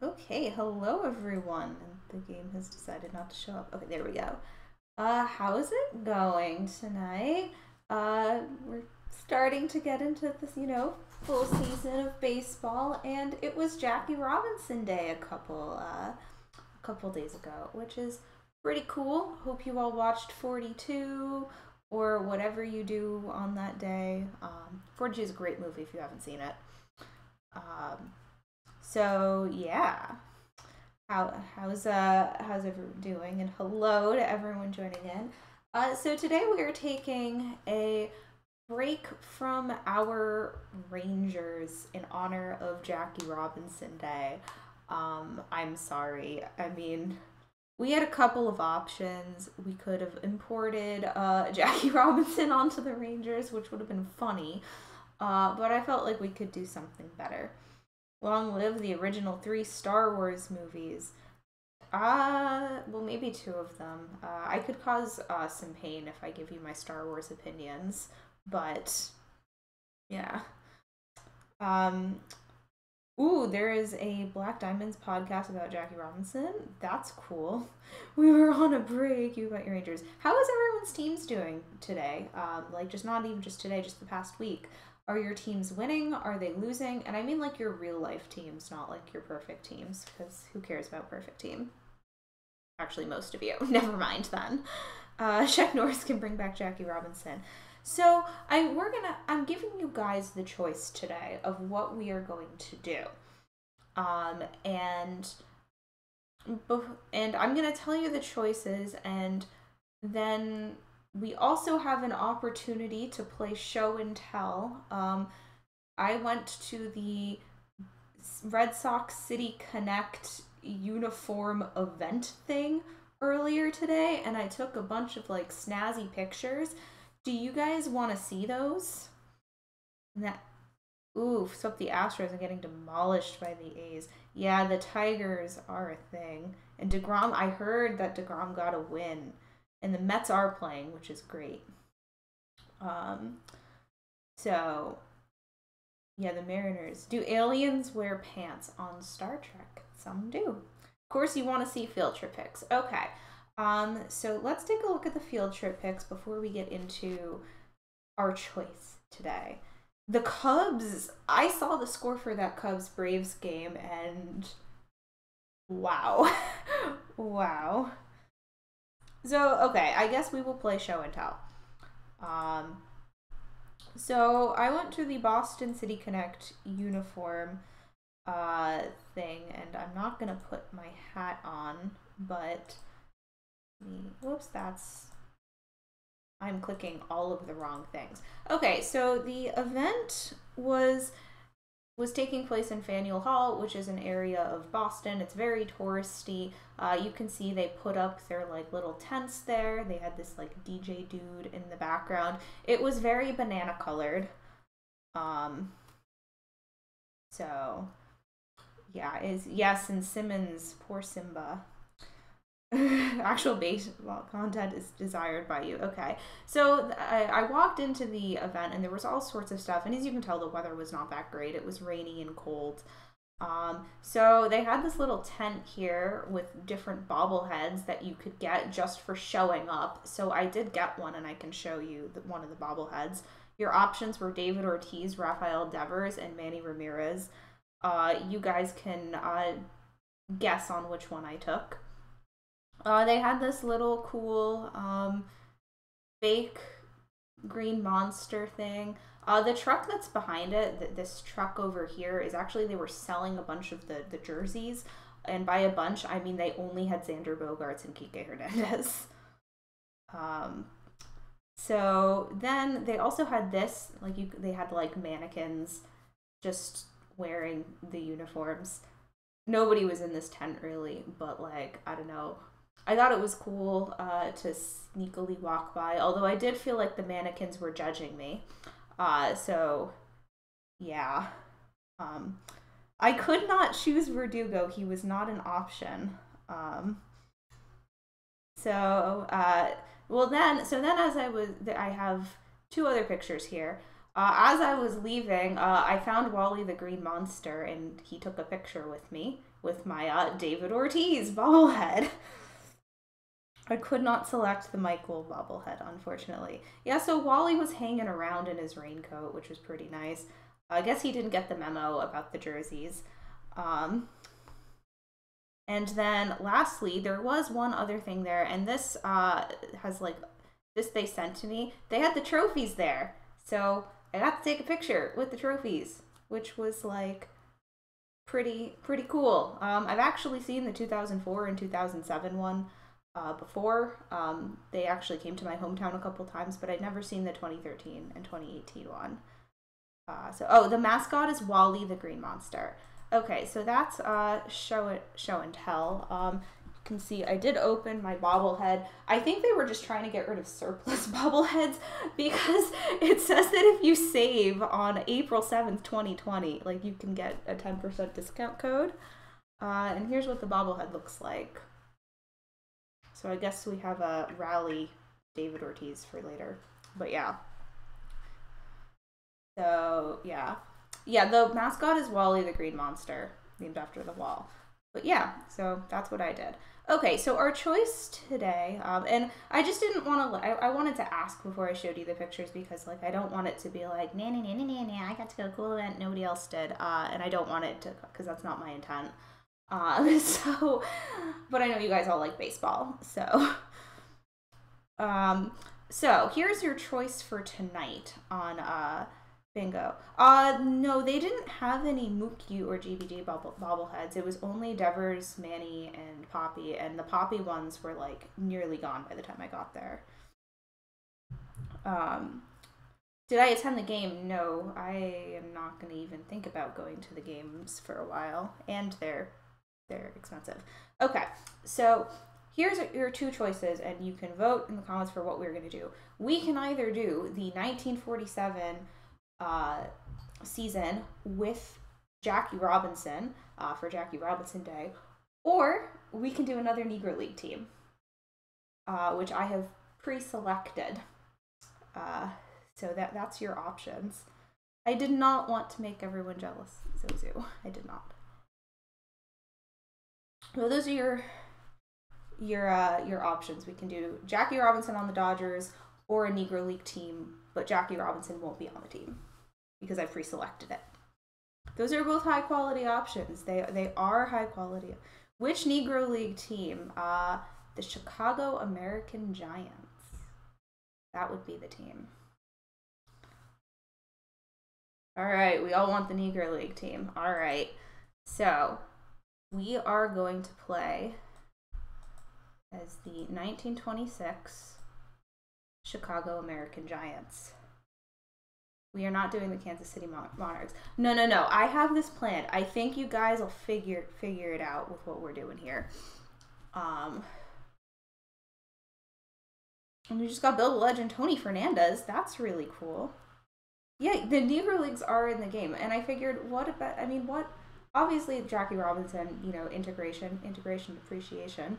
Okay, hello everyone. And the game has decided not to show up. Okay, there we go. How's it going tonight? We're starting to get into this, full season of baseball, and it was Jackie Robinson Day a couple days ago, which is pretty cool. Hope you all watched 42 or whatever you do on that day. 42 is a great movie if you haven't seen it. Um, so yeah, how's everyone doing? And hello to everyone joining in. So today we are taking a break from our Rangers in honor of Jackie Robinson Day. I'm sorry. I mean, we had a couple of options. We could have imported Jackie Robinson onto the Rangers, which would have been funny. But I felt like we could do something better. Long live the original three Star Wars movies. Well, maybe two of them. I could cause some pain if I give you my Star Wars opinions, but yeah. Um, ooh, there is a Black Diamonds podcast about Jackie Robinson. That's cool. We were on a break. You got your Rangers. How is everyone's teams doing today? Like, just not even just today, just the past week. Are your teams winning? Are they losing? And I mean like your real life teams, not like your perfect teams, because who cares about perfect team? Actually, most of you. Never mind then. Shaq Norris can bring back Jackie Robinson. So I'm giving you guys the choice today of what we are going to do. Um, and and I'm gonna tell you the choices, and then we also have an opportunity to play show and tell. I went to the Red Sox City Connect uniform event thing earlier today, and I took a bunch of like snazzy pictures. Do you guys want to see those? That oof, so the Astros are getting demolished by the A's. Yeah, the Tigers are a thing. And DeGrom, I heard that DeGrom got a win. And the Mets are playing, which is great. Um, so yeah, the Mariners. Do aliens wear pants on Star Trek? Some do. Of course, you want to see field trip pics. Okay. So let's take a look at the field trip pics before we get into our choice today. The Cubs, I saw the score for that Cubs Braves game and wow. Wow. So, okay, I guess we will play show and tell. Um, so I went to the Boston City Connect uniform uh, thing, and I'm not gonna put my hat on, but whoops, I'm clicking all of the wrong things. Okay, so the event was taking place in Faneuil Hall, which is an area of Boston. It's very touristy. You can see they put up their like little tents there. They had this like DJ dude in the background. It was very banana colored. Um, so yeah, is yes, and Simmons, poor Simba. Actual baseball content is desired by you. Okay, so I walked into the event and there was all sorts of stuff, and as you can tell, the weather was not that great. It was rainy and cold. So they had this little tent here with different bobbleheads that you could get just for showing up. So I did get one, and I can show you one of the bobbleheads. Your options were David Ortiz, Rafael Devers, and Manny Ramirez. You guys can guess on which one I took. They had this little cool fake green monster thing. The truck that's behind it, this truck over here, is actually they were selling a bunch of the jerseys, and by a bunch I mean they only had Xander Bogaerts and Kike Hernandez. Um, so then they also had this, like they had like mannequins just wearing the uniforms. Nobody was in this tent really, but like I don't know, I thought it was cool to sneakily walk by, although I did feel like the mannequins were judging me. So, yeah. Um, I could not choose Verdugo. He was not an option. Um, so, well then, as I have two other pictures here. As I was leaving, I found Wally the Green Monster, and he took a picture with me with my David Ortiz bobblehead. I could not select the Michael bobblehead, unfortunately. Yeah, so Wally was hanging around in his raincoat, which was pretty nice. I guess he didn't get the memo about the jerseys. And then lastly, there was one other thing there, and this has like, this they sent to me. They had the trophies there. So I got to take a picture with the trophies, which was like pretty cool. I've actually seen the 2004 and 2007 one before. They actually came to my hometown a couple times, but I'd never seen the 2013 and 2018 one. Oh, the mascot is Wally the Green Monster. Okay, so that's show and tell. You can see I did open my bobblehead. I think they were just trying to get rid of surplus bobbleheads because it says that if you save on April 7th, 2020, like you can get a 10% discount code. And here's what the bobblehead looks like. So I guess we have a rally David Ortiz for later. But yeah. So yeah. Yeah, the mascot is Wally the Green Monster, named after the wall. But yeah, so that's what I did. Okay, so our choice today, and I just didn't want to, I wanted to ask before I showed you the pictures because, like, I don't want it to be like, nah, I got to go to a cool event, nobody else did, and I don't want it to, because that's not my intent. But I know you guys all like baseball, so. So here's your choice for tonight on, bingo. No, they didn't have any Mookie or GBJ bobbleheads. It was only Devers, Manny, and Poppy, and the Poppy ones were like nearly gone by the time I got there. Did I attend the game? No, I am not going to even think about going to the games for a while, and they're expensive. Okay, so here's your two choices, and you can vote in the comments for what we're going to do. We can either do the 1947 season with Jackie Robinson for Jackie Robinson Day, or we can do another Negro League team, which I have pre-selected. So that's your options. I did not want to make everyone jealous, Zozu. I did not. Well, those are your options. We can do Jackie Robinson on the Dodgers or a Negro League team, but Jackie Robinson won't be on the team because I've pre-selected it. Those are both high-quality options. They are high quality. Which Negro League team? The Chicago American Giants. That would be the team. All right, we all want the Negro League team. All right, so we are going to play as the 1926 Chicago American Giants. We are not doing the Kansas City Monarchs. No. I have this plan. I think you guys will figure it out with what we're doing here. And we just got Bill Legend Tony Fernandez. That's really cool. Yeah, the Negro Leagues are in the game, and I figured, what? Obviously, Jackie Robinson, integration, appreciation,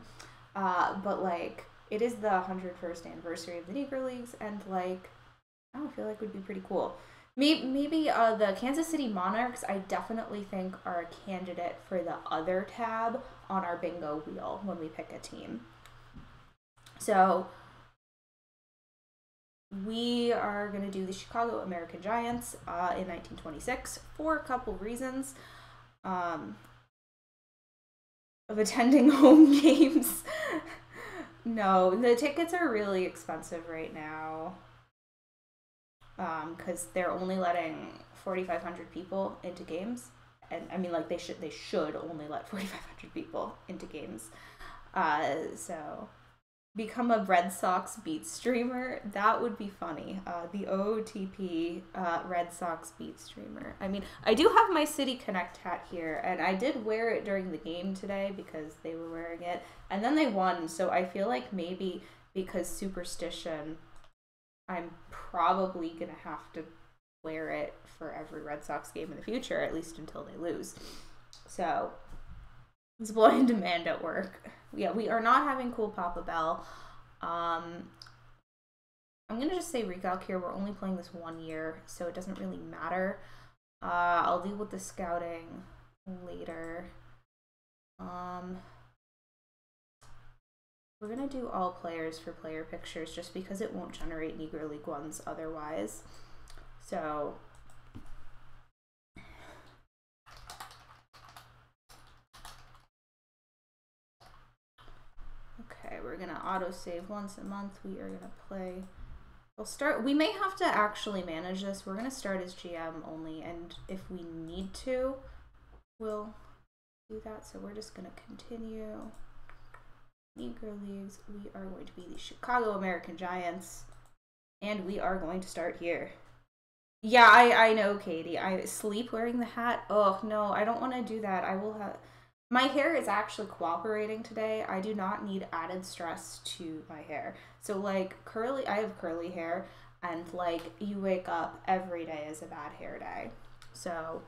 but like, it is the 101st anniversary of the Negro Leagues, and like, I don't feel like would be pretty cool. Maybe the Kansas City Monarchs, I definitely think are a candidate for the other tab on our bingo wheel when we pick a team. So we are going to do the Chicago American Giants in 1926 for a couple reasons of attending home games. No, the tickets are really expensive right now because they're only letting 4,500 people into games. And I mean, like, they should only let 4,500 people into games. So become a Red Sox beat streamer. That would be funny. The OOTP Red Sox beat streamer. I mean, I do have my City Connect hat here, and I did wear it during the game today because they were wearing it, and then they won, so I feel like maybe because superstition, I'm probably gonna have to wear it for every Red Sox game in the future, at least until they lose. So supply and demand at work. Yeah, we are not having Cool Papa Bell. I'm gonna just say recalc here. We're only playing this 1 year, so it doesn't really matter. I'll deal with the scouting later. We're gonna do all players for player pictures just because it won't generate Negro League ones otherwise. So okay, we're gonna autosave once a month. We are gonna play. We'll start. We may have to actually manage this. We're gonna start as GM only, and if we need to, we'll do that. So we're just gonna continue. Negro Leagues. We are going to be the Chicago American Giants, and we are going to start here. Yeah, I know, Katie. I sleep wearing the hat. Oh no, I don't want to do that. I will have. My hair is actually cooperating today. I do not need added stress to my hair. So like curly, I have curly hair, and like you wake up every day is a bad hair day. So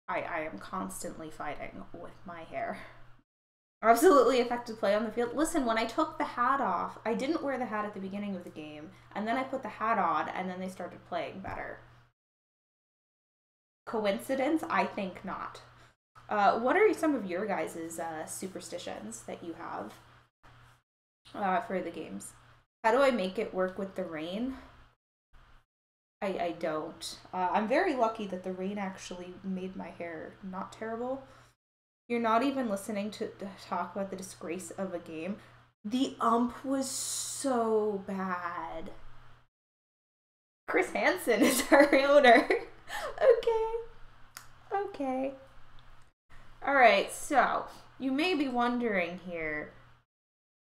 I am constantly fighting with my hair. Absolutely effective play on the field. Listen, when I took the hat off, I didn't wear the hat at the beginning of the game, and then I put the hat on, and then they started playing better. Coincidence? I think not. What are some of your guys' superstitions that you have for the games? How do I make it work with the rain? I don't. I'm very lucky that the rain actually made my hair not terrible. You're not even listening to talk about the disgrace of a game. The ump was so bad. Chris Hansen is our owner. Okay. Alright, so you may be wondering here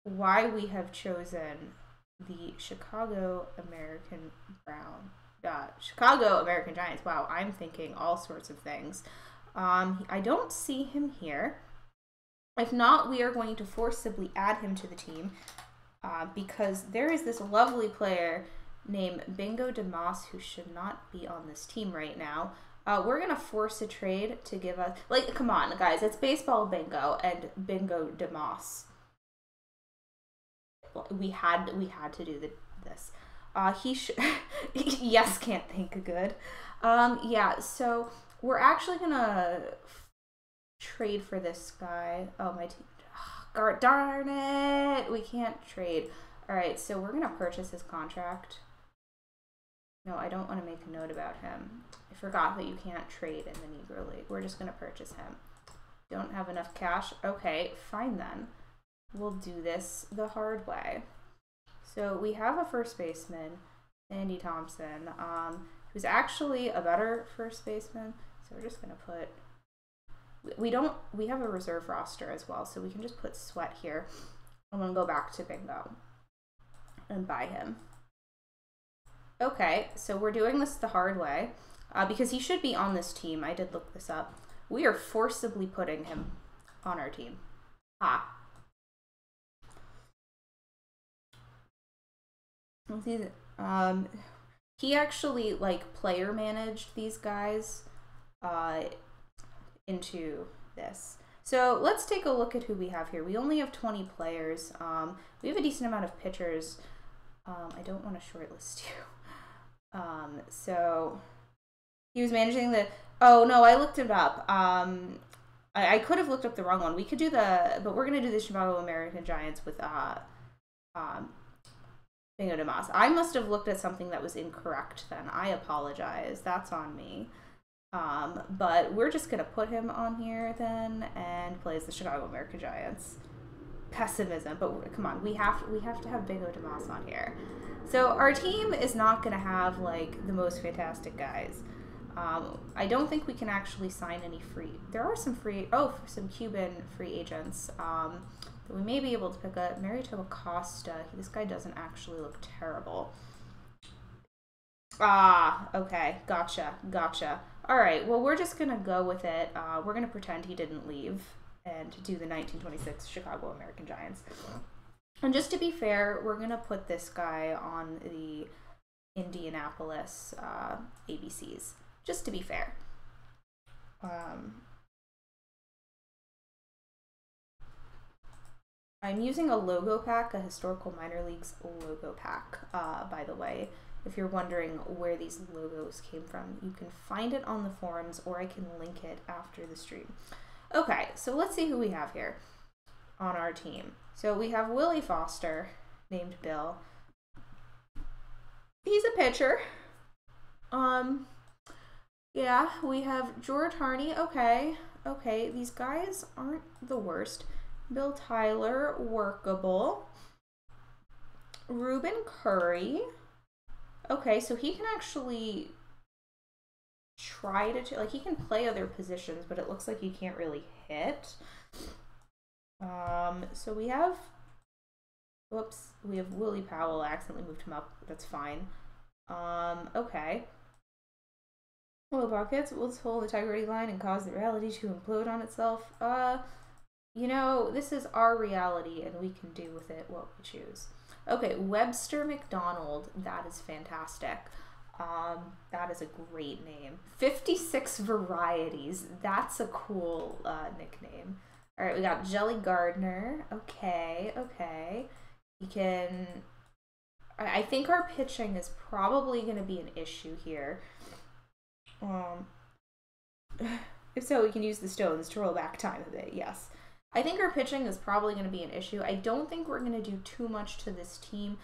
why we have chosen the Chicago American Giants. Wow, I'm thinking all sorts of things. I don't see him here. If not, we are going to forcibly add him to the team because there is this lovely player named Bingo DeMoss who should not be on this team right now. We're going to force a trade to give us... Like, come on, guys. It's baseball bingo and Bingo DeMoss. We had to do this. He should... Yes, can't think good. Yeah, so... We're actually gonna trade for this guy. Oh, my team. Oh, darn it. We can't trade. All right, so we're gonna purchase his contract. No, I don't want to make a note about him. I forgot that you can't trade in the Negro League. We're just gonna purchase him. Don't have enough cash. Okay, fine then. We'll do this the hard way. So we have a first baseman, Andy Thompson, who's actually a better first baseman. So we're just gonna put, we have a reserve roster as well, so we can just put Sweat here. I'm gonna go back to Bingo and buy him. Okay, so we're doing this the hard way because he should be on this team. I did look this up. We are forcibly putting him on our team. He actually like player managed these guys into this. So let's take a look at who we have here. We only have 20 players. We have a decent amount of pitchers. I don't want to shortlist you. So he was managing the... Oh, no, I looked it up. I could have looked up the wrong one. We could do but we're going to do the Chicago American Giants with Bingo DeMoss. I must have looked at something that was incorrect then. I apologize. That's on me. But we're just going to put him on here then and play as the Chicago American Giants. Pessimism, but come on, we have to have Bingo DeMoss on here. So our team is not going to have like the most fantastic guys. I don't think we can actually sign any free. There are some some Cuban free agents that we may be able to pick up. Marito Acosta. This guy doesn't actually look terrible. Okay, gotcha. All right, well, we're just gonna go with it. We're gonna pretend he didn't leave and do the 1926 Chicago American Giants. And just to be fair, we're gonna put this guy on the Indianapolis ABCs. Just to be fair. I'm using a logo pack, a historical minor leagues logo pack, by the way. If you're wondering where these logos came from, you can find it on the forums, or I can link it after the stream. Okay, so let's see who we have here on our team. So we have Willie Foster, named Bill. He's a pitcher. Yeah, we have George Harney. Okay, these guys aren't the worst. Bill Tyler, workable. Ruben Curry. Okay, so he can actually try to, like, he can play other positions, but it looks like he can't really hit. So we have, whoops, we have Willie Powell. I accidentally moved him up. That's fine. Okay. Well, Buckets will hold the integrity line and cause the reality to implode on itself. You know, this is our reality, and we can do with it what we choose. Okay, Webster McDonald. That is fantastic. That is a great name. 56 varieties. That's a cool nickname. All right, we got Jelly Gardner. Okay. He can... I think our pitching is probably going to be an issue here. If so, we can use the stones to roll back time a bit, yes. I think our pitching is probably going to be an issue. I don't think we're going to do too much to this team,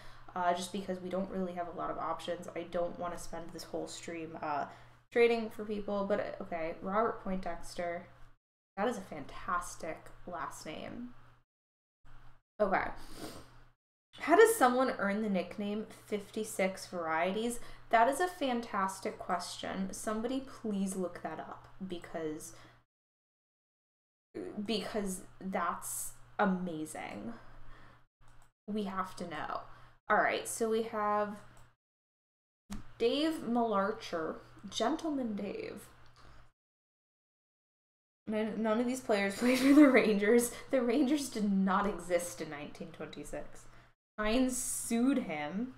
just because we don't really have a lot of options. I don't want to spend this whole stream trading for people, but okay. Robert Poindexter. That is a fantastic last name. Okay. How does someone earn the nickname 56 Varieties? That is a fantastic question. Somebody please look that up, because that's amazing. We have to know. All right, so we have Dave Malarcher, Gentleman Dave. None of these players played for the Rangers. The Rangers did not exist in 1926. Hines sued him.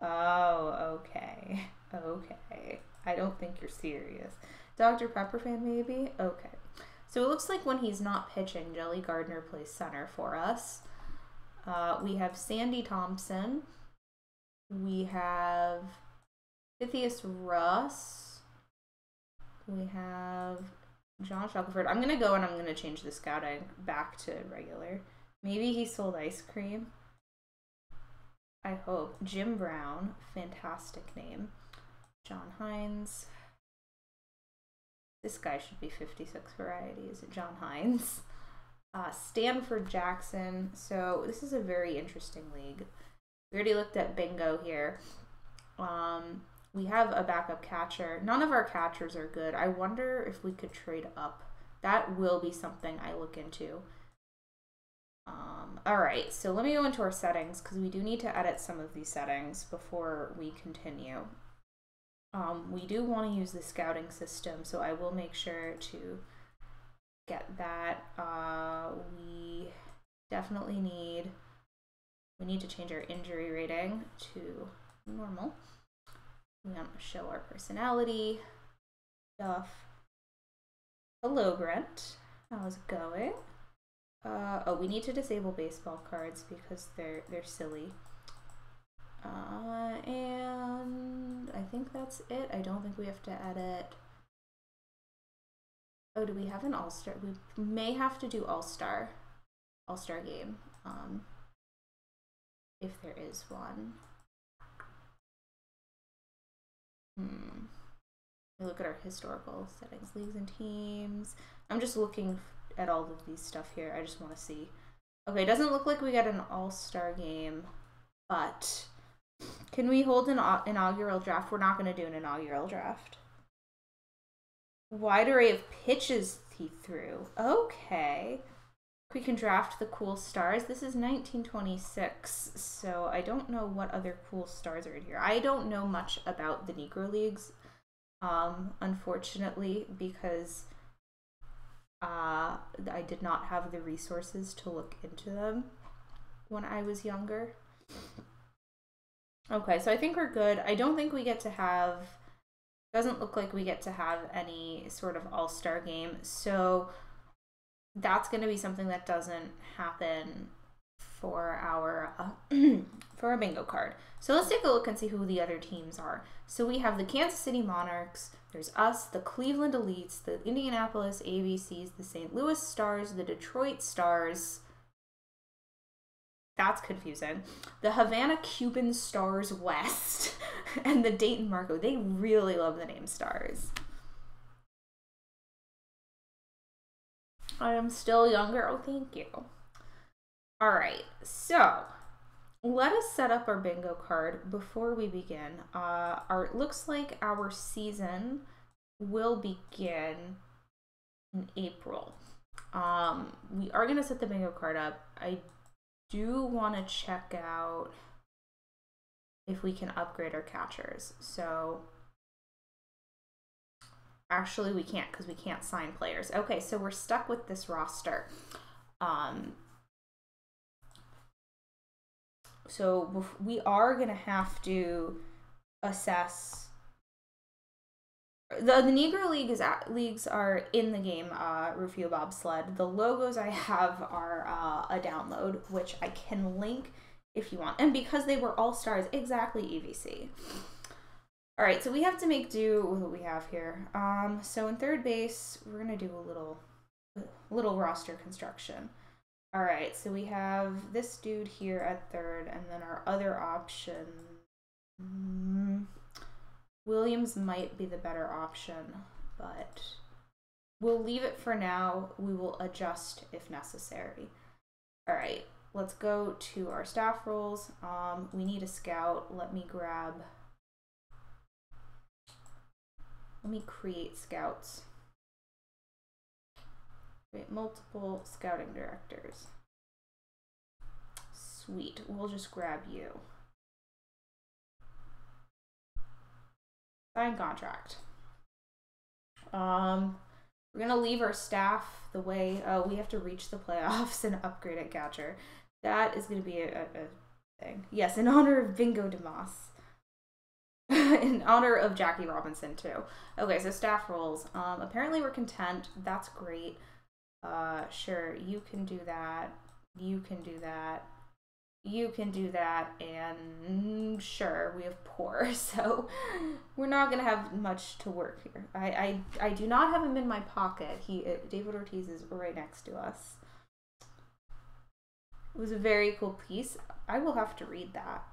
Oh, okay. I don't think you're serious. Dr. Pepper fan, maybe? Okay. So it looks like when he's not pitching, Jelly Gardner plays center for us. We have Sandy Thompson. We have Pythias Russ. We have John Shackelford. I'm going to go and I'm going to change the scouting back to regular. Maybe he sold ice cream. I hope. Jim Brown. Fantastic name. John Hines. This guy should be 56 Varieties. John Hines. Stanford Jackson. So this is a very interesting league. We already looked at bingo here. We have a backup catcher. None of our catchers are good. I wonder if we could trade up. That will be something I look into. All right, so let me go into our settings, because we do need to edit some of these settings before we continue. We do want to use the scouting system, so I will make sure to get that. We definitely need to change our injury rating to normal. We want to show our personality stuff. Hello, Brent. How's it going? Oh, we need to disable baseball cards because they're silly. And I think that's it. I don't think we have to edit. Oh, do we have an all-star? We may have to do all-star game, if there is one. We look at our historical settings, leagues and teams. I'm just looking at all of these stuff here. I just want to see. Okay, it doesn't look like we got an all-star game, but can we hold an inaugural draft? We're not going to do an inaugural draft. Wide array of pitches he threw. Okay. We can draft the cool stars. This is 1926, so I don't know what other cool stars are in here. I don't know much about the Negro Leagues, unfortunately, because I did not have the resources to look into them when I was younger. Okay, so I think we're good. I don't think we get to have... Doesn't look like we get to have any sort of all-star game, so that's going to be something that doesn't happen for our for our bingo card. So let's take a look and see who the other teams are. So we have the Kansas City Monarchs, there's us, the Cleveland Elites, the Indianapolis ABCs, the St. Louis Stars, the Detroit Stars. That's confusing. The Havana Cuban Stars West and the Dayton Marco. They really love the name Stars. I am still younger. Oh, thank you. All right, so let us set up our bingo card before we begin. It looks like our season will begin in April. We are going to set the bingo card up. I do want to check out if we can upgrade our catchers. So actually we can't because we can't sign players. Okay, so we're stuck with this roster. So we are going to have to assess. The Negro leagues are in the game, Rufio Bobsled. The logos I have are a download, which I can link if you want. And because they were all stars, exactly EVC. All right, so we have to make do with what we have here. So in third base, we're going to do a little roster construction. All right, so we have this dude here at third, and then our other option. Williams might be the better option, but we'll leave it for now. We will adjust if necessary. All right, let's go to our staff roles. We need a scout. Let me create scouts. Create multiple scouting directors. Sweet, we'll just grab you. Sign contract. We're gonna leave our staff the way we have to reach the playoffs and upgrade at catcher. That is gonna be a thing. Yes, in honor of Bingo DeMoss. In honor of Jackie Robinson too. Okay, so staff roles. Apparently we're content. That's great. Sure, you can do that. You can do that. You can do that, and sure, we have poor, so we're not gonna have much to work here. I do not have him in my pocket. David Ortiz is right next to us. It was a very cool piece. I will have to read that.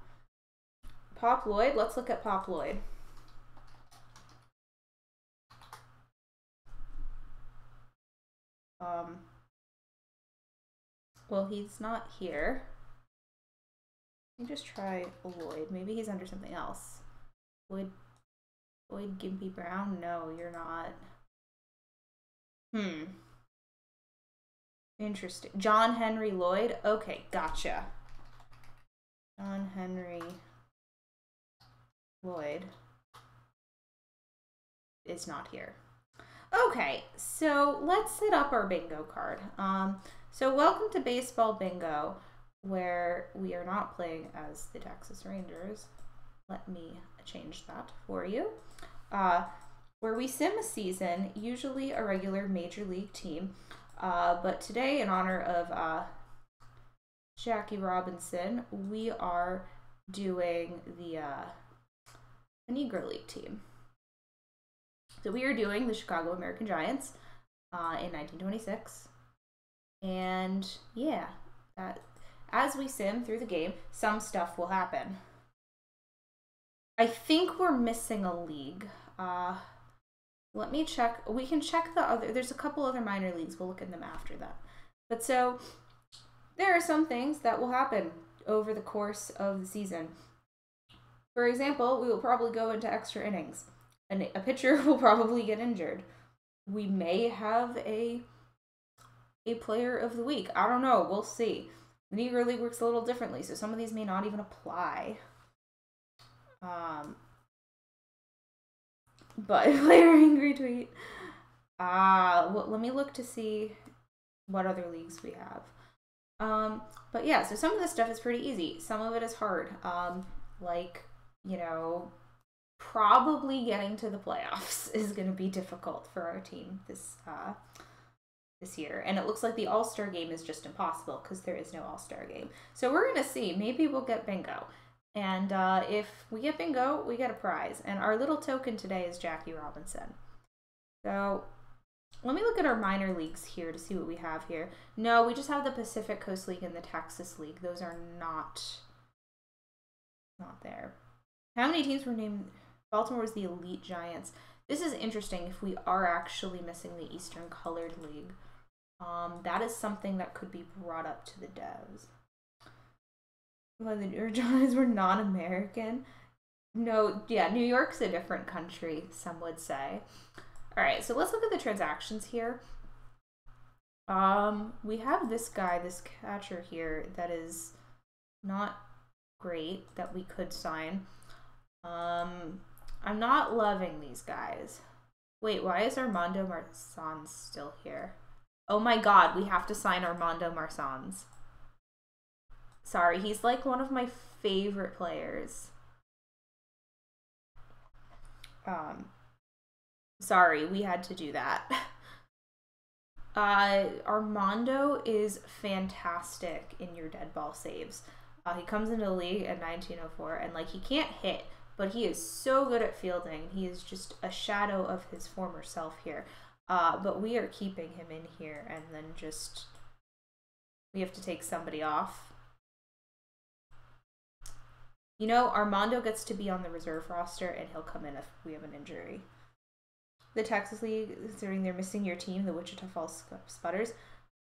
Pop Lloyd. Let's look at Pop Lloyd. Well, he's not here. Let me just try Lloyd. Maybe he's under something else. Lloyd Gimpy Brown? No, you're not. Interesting. John Henry Lloyd? Okay, gotcha. John Henry Lloyd is not here. Okay, so let's set up our bingo card. So welcome to Baseball Bingo, where we are not playing as the Texas Rangers. Let me change that for you. Where we sim a season, usually a regular major league team. But today, in honor of Jackie Robinson, we are doing the Negro League team. So we are doing the Chicago American Giants in 1926. And yeah, as we sim through the game, some stuff will happen. I think we're missing a league. Let me check. We can check the other. There's a couple other minor leagues. We'll look at them after that. But so there are some things that will happen over the course of the season. For example, we will probably go into extra innings, and a pitcher will probably get injured. We may have a player of the week. I don't know. We'll see. The Negro League works a little differently, so some of these may not even apply. But player angry tweet. Well, let me look to see what other leagues we have. But yeah, so some of this stuff is pretty easy. Some of it is hard. Like, you know, probably getting to the playoffs is going to be difficult for our team this year. And it looks like the All-Star game is just impossible because there is no All-Star game. So we're going to see. Maybe we'll get bingo. And if we get bingo, we get a prize. And our little token today is Jackie Robinson. So let me look at our minor leagues here to see what we have here. No, we just have the Pacific Coast League and the Texas League. Those are not there. How many teams were named? Baltimore was the Elite Giants. This is interesting if we are actually missing the Eastern Colored League. That is something that could be brought up to the devs. Well, the New York Giants were non-American. No, yeah, New York's a different country, some would say. All right, so let's look at the transactions here. We have this guy, this catcher here, that is not great that we could sign. I'm not loving these guys. Wait, why is Armando Martinson still here? Oh my god, we have to sign Armando Martinson. Sorry, he's like one of my favorite players. Sorry, we had to do that. Armando is fantastic in your dead ball saves. He comes into the league at 1904, and like he can't hit, but he is so good at fielding. He is just a shadow of his former self here. But we are keeping him in here, and then just we have to take somebody off. You know, Armando gets to be on the reserve roster, and he'll come in if we have an injury. The Texas League, considering they're missing your team, the Wichita Falls Sputters.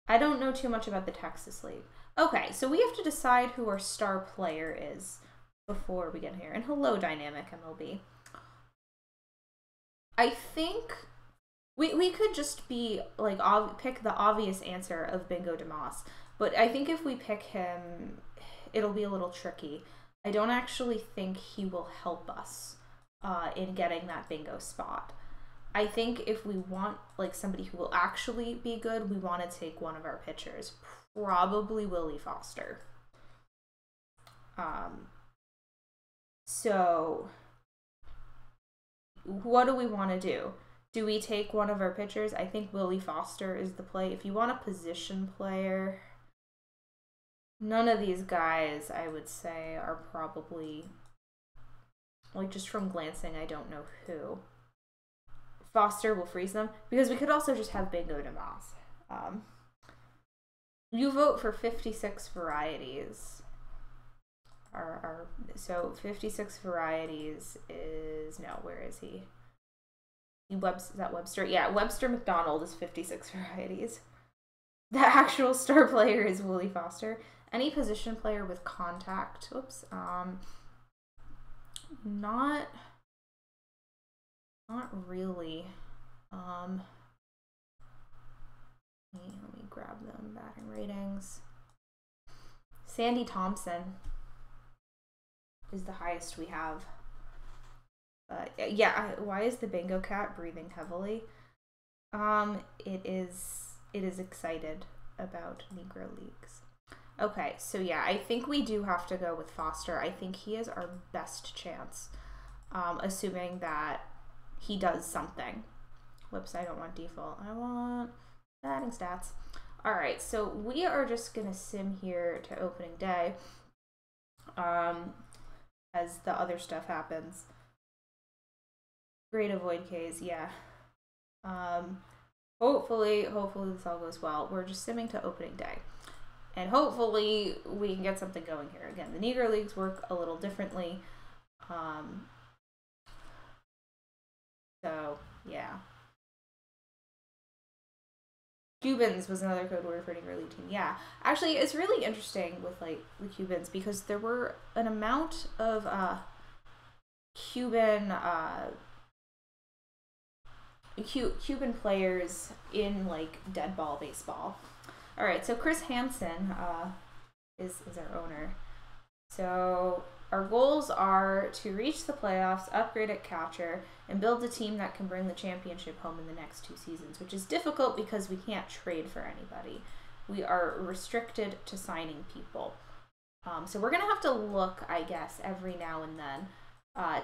I don't know too much about the Texas League. Okay, so we have to decide who our star player is before we get here. And hello, Dynamic MLB. I think we could just be like pick the obvious answer of Bingo DeMoss, but I think if we pick him, it'll be a little tricky. I don't actually think he will help us in getting that bingo spot. I think if we want like somebody who will actually be good, we want to take one of our pitchers, probably Willie Foster. So what do we want to do? Do we take one of our pitchers? I think Willie Foster is the play. If you want a position player, none of these guys, I would say, are probably, like, just from glancing, I don't know who. Foster will freeze them, because we could also just have Bingo DeMoss. You vote for 56 varieties. So 56 varieties is, no, where is he? Is that Webster? Yeah, Webster McDonald is 56 varieties. The actual star player is Willie Foster. Any position player with contact. Oops. Not really. Let me grab them. Batting ratings. Sandy Thompson is the highest we have. Yeah, why is the bingo cat breathing heavily? It is excited about Negro Leagues. Okay, so yeah, I think we do have to go with Foster. I think he is our best chance, assuming that he does something. Whoops, I don't want default. I want batting stats. All right, so we are just going to sim here to opening day as the other stuff happens. Great avoid Ks, yeah. Hopefully this all goes well. We're just simming to opening day. And hopefully we can get something going here. Again, the Negro Leagues work a little differently. So, yeah. Cubans was another code word for Negro League team. Yeah. Actually, it's really interesting with, like, the Cubans because there were an amount of Cuban players in, like, dead ball baseball. All right, so Chris Hansen is our owner. So our goals are to reach the playoffs, upgrade at catcher, and build a team that can bring the championship home in the next 2 seasons, which is difficult because we can't trade for anybody. We are restricted to signing people. So we're going to have to look, I guess, every now and then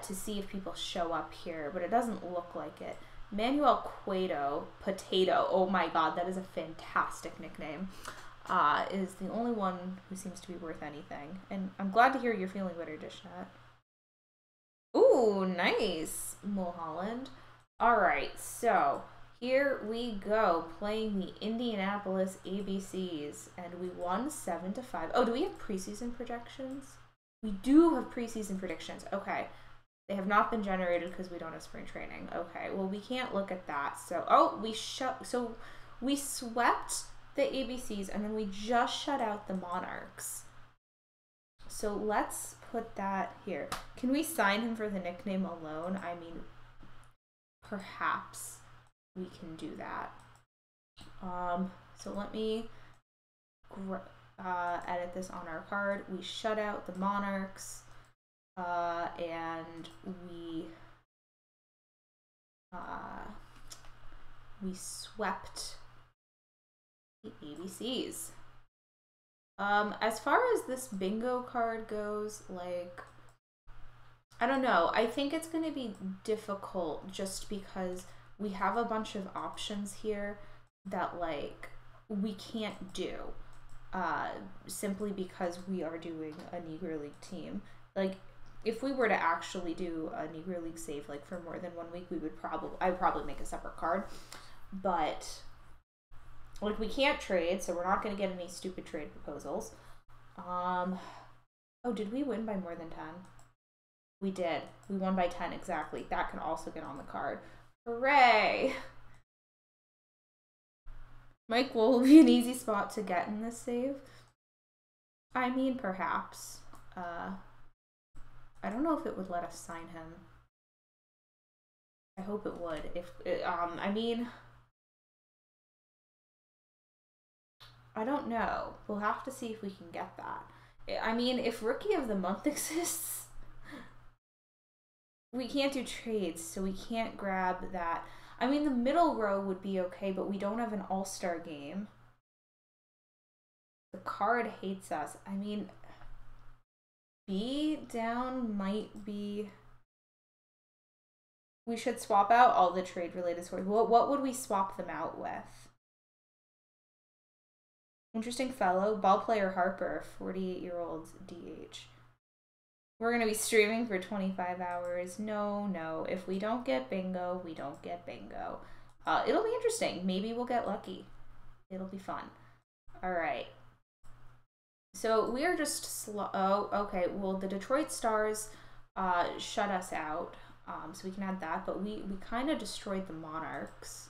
to see if people show up here, but it doesn't look like it. Manuel Cueto, Potato, oh my god, that is a fantastic nickname, is the only one who seems to be worth anything. And I'm glad to hear you're feeling better, Dishnut. Ooh, nice, Mulholland. Alright, so here we go, playing the Indianapolis ABCs, and we won 7-5. Oh, do we have preseason projections? We do have preseason predictions. Okay. They have not been generated because we don't have spring training. Okay, well, we can't look at that. So, oh, we swept the ABCs, and then we just shut out the Monarchs. So let's put that here. Can we sign him for the nickname alone? I mean, perhaps we can do that. So let me edit this on our card. We shut out the Monarchs, and we swept the ABCs. As far as this bingo card goes, like, I don't know. I think it's going to be difficult just because we have a bunch of options here that, like, we can't do simply because we are doing a Negro League team. Like, if we were to actually do a Negro League save, like, for more than 1 week, I would probably make a separate card. But, like, we can't trade, so we're not going to get any stupid trade proposals. Oh, did we win by more than 10? We did. We won by 10, exactly. That can also get on the card. Hooray! Mike will be an easy spot to get in this save. I mean, perhaps. I don't know if it would let us sign him. I hope it would. I mean, I don't know. We'll have to see if we can get that. I mean, if Rookie of the Month exists, we can't do trades, so we can't grab that. I mean, the middle row would be okay, but we don't have an all-star game. The card hates us. I mean, B down might be... We should swap out all the trade-related scores. What would we swap them out with? Interesting fellow. Ball player Harper, 48-year-old DH. We're going to be streaming for 25 hours. No. If we don't get bingo, we don't get bingo. It'll be interesting. Maybe we'll get lucky. It'll be fun. All right. So we are just slow. Oh, okay. Well, the Detroit Stars shut us out. So we can add that. But we kind of destroyed the Monarchs.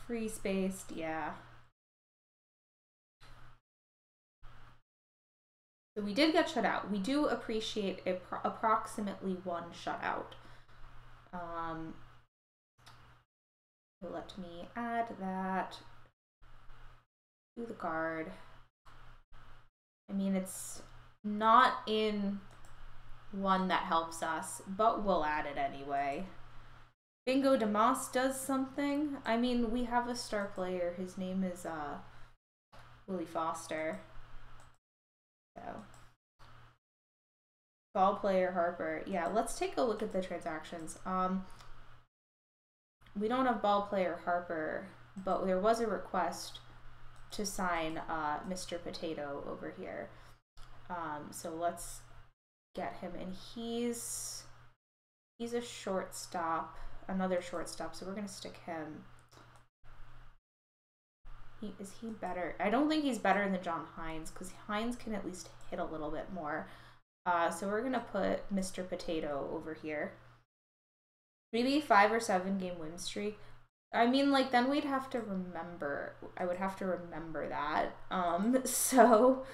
Free spaced, yeah. So we did get shut out. We do appreciate approximately 1 shutout. Let me add that to the card. I mean, it's not in one that helps us, but we'll add it anyway. Bingo Damas does something. I mean, we have a star player. His name is Willie Foster. So, ball player Harper. Yeah, let's take a look at the transactions. We don't have ball player Harper, but there was a request to sign Mr. Potato over here. So let's get him, and he's a shortstop, another shortstop. So we're gonna stick him. Is he better? I don't think he's better than John Hines, because Hines can at least hit a little bit more. So we're going to put Mr. Potato over here. Maybe 5 or 7 game win streak. I mean, like, then we'd have to remember. I would have to remember that. So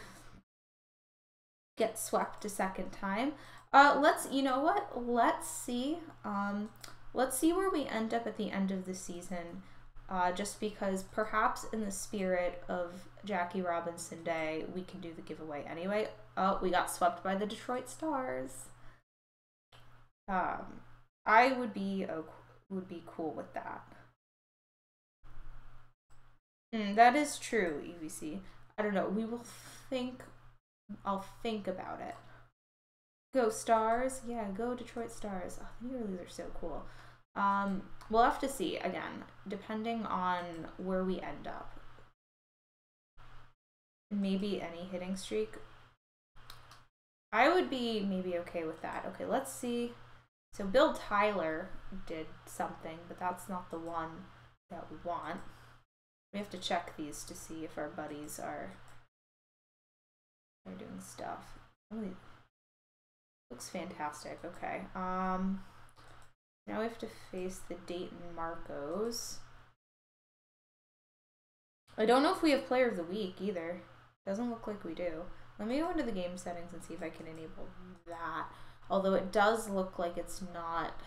get swept a second time. You know what? Let's see. Let's see where we end up at the end of the season. Just because perhaps in the spirit of Jackie Robinson Day, we can do the giveaway anyway. Oh, we got swept by the Detroit Stars. I would be cool with that. That is true, EVC. I don't know. I'll think about it. Go Stars. Yeah, go Detroit Stars. Oh, the Negro Leagues are so cool. We'll have to see, again, depending on where we end up. Maybe any hitting streak. I would be maybe okay with that. Okay, let's see. So Bill Tyler did something, but that's not the one that we want. We have to check these to see if our buddies are doing stuff. Oh, looks fantastic. Okay. Now we have to face the Dayton Marcos. I don't know if we have Player of the Week either. Doesn't look like we do. Let me go into the game settings and see if I can enable that. Although it does look like it's not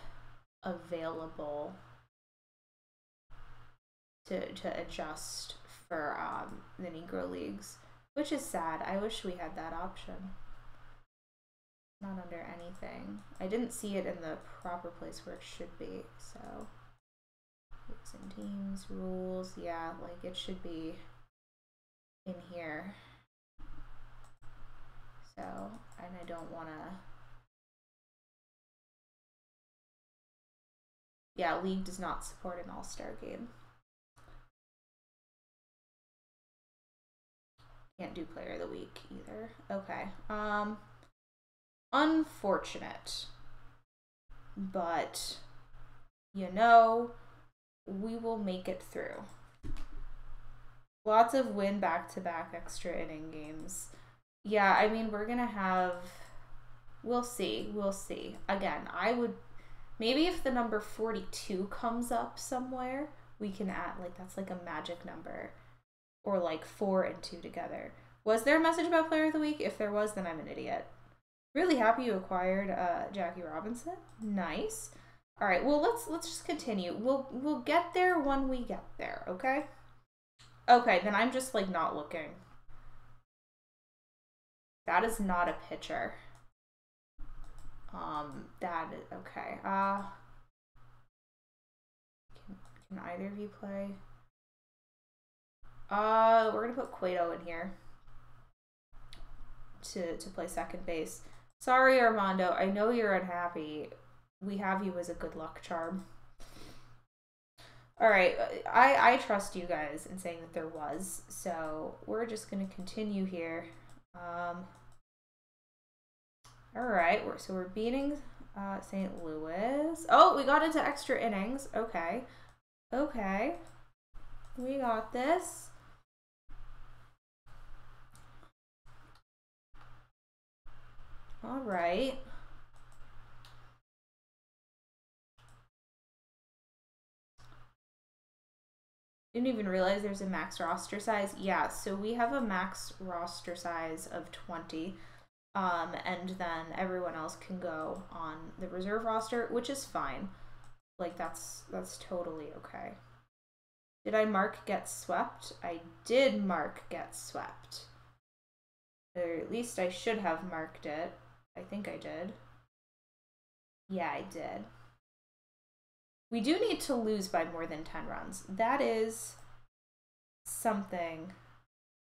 available to adjust for the Negro Leagues, which is sad. I wish we had that option. Not under anything. I didn't see it in the proper place where it should be, so. Leagues and teams, rules, yeah, like it should be in here. So, and I don't want to. Yeah, League does not support an all-star game. Can't do Player of the Week either. Okay. Unfortunate. But, you know, we will make it through. Lots of win back-to-back extra inning games. Yeah, I mean, we're going to have... We'll see. We'll see. Again, I would... Maybe if the number 42 comes up somewhere, we can add, like, that's like a magic number. Or like 4 and 2 together. Was there a message about Player of the Week? If there was, then I'm an idiot. Really happy you acquired Jackie Robinson. Nice. All right, well, let's just continue. We'll get there when we get there, okay? Okay, then I'm just, like, not looking. That is not a pitcher. That is, okay. Can either of you play? We're gonna put Cueto in here to play second base. Sorry, Armando. I know you're unhappy. We have you as a good luck charm. All right, I trust you guys in saying that there was, so we're just gonna continue here. All right, so we're beating St. Louis. Oh, we got into extra innings. Okay, okay, we got this. All right. Didn't even realize there's a max roster size. Yeah, so we have a max roster size of 20. And then everyone else can go on the reserve roster, which is fine. Like, that's totally okay. Did I mark get swept? I did mark get swept. Or at least I should have marked it. I think I did. Yeah, I did. We do need to lose by more than 10 runs. That is something.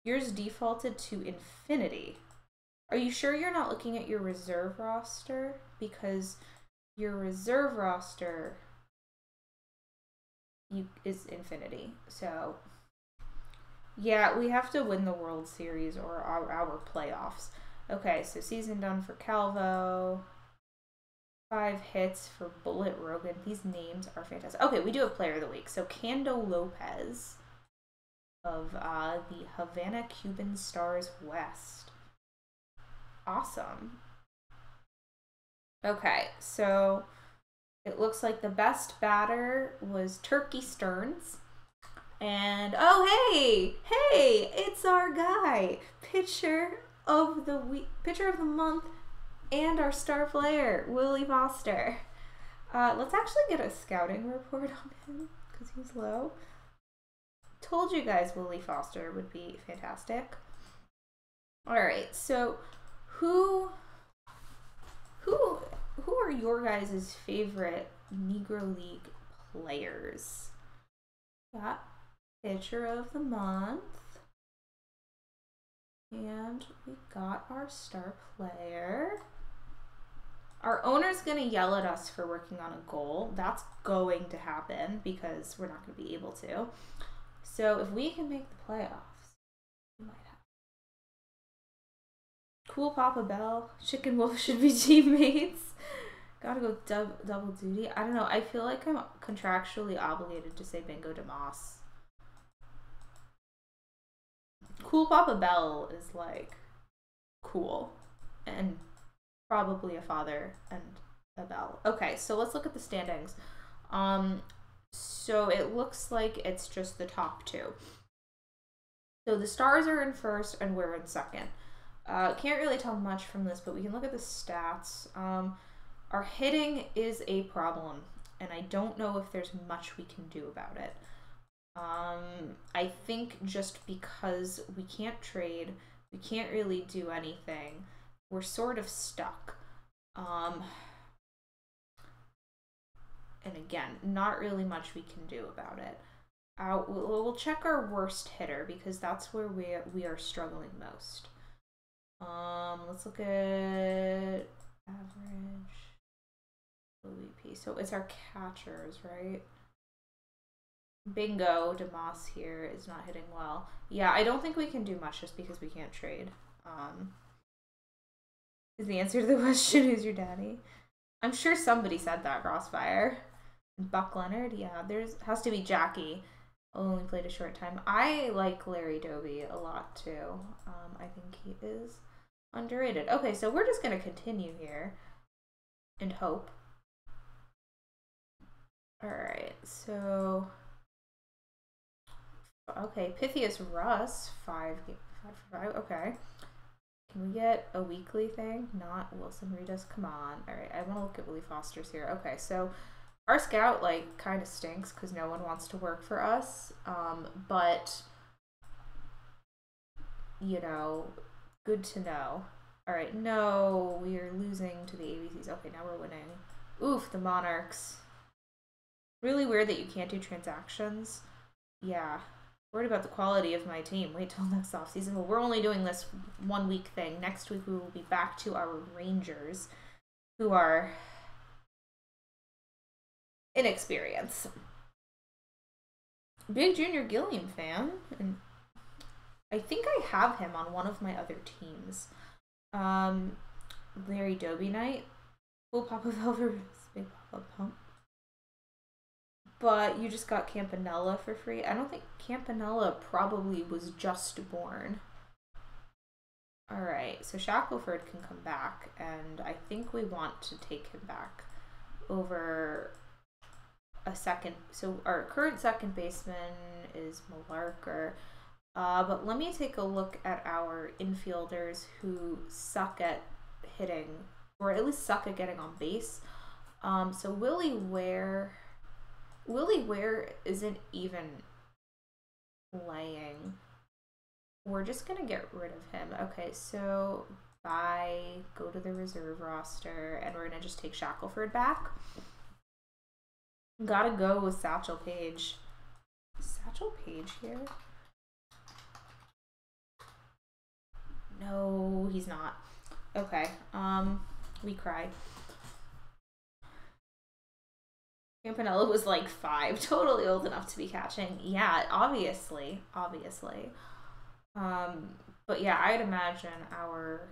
Yours defaulted to infinity. Are you sure you're not looking at your reserve roster? Because your reserve roster is infinity. So, yeah, we have to win the World Series or our playoffs. Okay, so season done for Calvo. 5 hits for Bullet Rogan. These names are fantastic. Okay, we do have Player of the Week. So Cando Lopez of the Havana Cuban Stars West. Awesome. Okay, so it looks like the best batter was Turkey Stearns. And, oh, hey, it's our guy. Pitcher of the week, pitcher of the month, and our star player, Willie Foster. Let's actually get a scouting report on him, because he's low. Told you guys Willie Foster would be fantastic. Alright, so who are your guys' favorite Negro League players? Got pitcher of the month. And we got our star player. Our owner's going to yell at us for working on a goal. That's going to happen because we're not going to be able to. So if we can make the playoffs, we might have. Cool Papa Bell, Chicken Wolf should be teammates. Gotta go double duty. I don't know. I feel like I'm contractually obligated to say Bingo DeMoss. Cool Papa Bell is like cool and probably a father and a bell. Okay, so let's look at the standings. So it looks like it's just the top two. So the Stars are in first and we're in second. Can't really tell much from this, but we can look at the stats. Our hitting is a problem, and I don't know if there's much we can do about it. I think just because we can't trade, we can't really do anything, we're sort of stuck. And again, not really much we can do about it. We'll check our worst hitter because that's where we are struggling most. Let's look at average OOTP. So it's our catchers, right? Bingo DeMoss here is not hitting well. Yeah, I don't think we can do much just because we can't trade. Is the answer to the question, who's your daddy? I'm sure somebody said that, Crossfire. Buck Leonard, yeah, has to be Jackie. Only played a short time. I like Larry Doby a lot too. I think he is underrated. Okay, so we're just gonna continue here and hope. All right, so okay, Pythias Russ, 5 for 5. Okay, can we get a weekly thing? Not Wilson Reedus. Come on. All right, I want to look at Willie Foster's here. Okay, so our scout like kind of stinks because no one wants to work for us. But you know, good to know. All right, no, we are losing to the ABCs. Okay, now we're winning. Oof, the Monarchs. Really weird that you can't do transactions. Yeah, worried about the quality of my team. Wait till next offseason. Well, we're only doing this 1 week thing. Next week we will be back to our Rangers, who are inexperienced. Big Junior Gilliam fan, and I think I have him on one of my other teams. Larry Doby Knight. Cool Papa Velvet. Big Papa Pump. But you just got Campanella for free. I don't think Campanella probably was just born. Alright, so Shackelford can come back, and I think we want to take him back over a second. So our current second baseman is Malarker. But let me take a look at our infielders who suck at hitting, or at least suck at getting on base. So Willie Ware isn't even playing. We're just gonna get rid of him. Okay, so bye. Go to the reserve roster, and we're gonna just take Shackelford back. Gotta go with Satchel Paige. Satchel Paige here? No, he's not. Okay, we cry. Campanella was like 5, totally old enough to be catching. Yeah, obviously. But yeah, I'd imagine our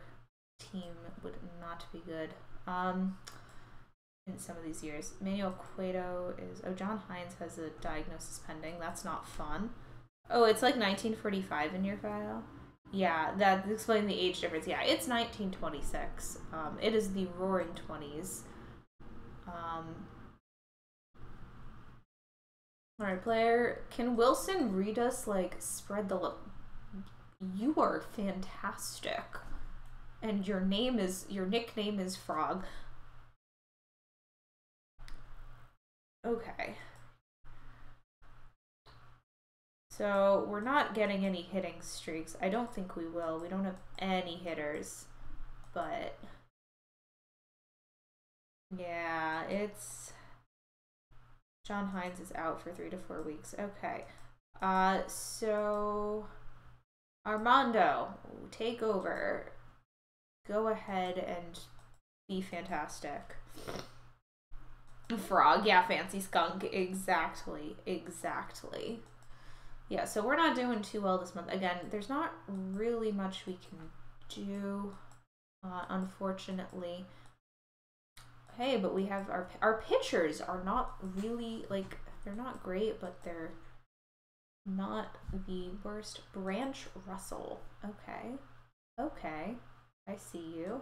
team would not be good in some of these years. Manuel Cueto is... Oh, John Hines has a diagnosis pending. That's not fun. Oh, it's like 1945 in your file? Yeah, that explains the age difference. Yeah, it's 1926. It is the Roaring 20s. Alright, player. Can Wilson read us, like, spread the look? You are fantastic. And your nickname is Frog. Okay. So, we're not getting any hitting streaks. I don't think we will. We don't have any hitters. But... yeah, it's... John Hines is out for 3 to 4 weeks. Okay. So... Armando, take over. Go ahead and be fantastic. Frog, yeah, fancy skunk, exactly. Yeah, so we're not doing too well this month. Again, there's not really much we can do, unfortunately. Hey, but we have our pitchers are not really, like, they're not great, but they're not the worst. Branch Russell. Okay. I see you.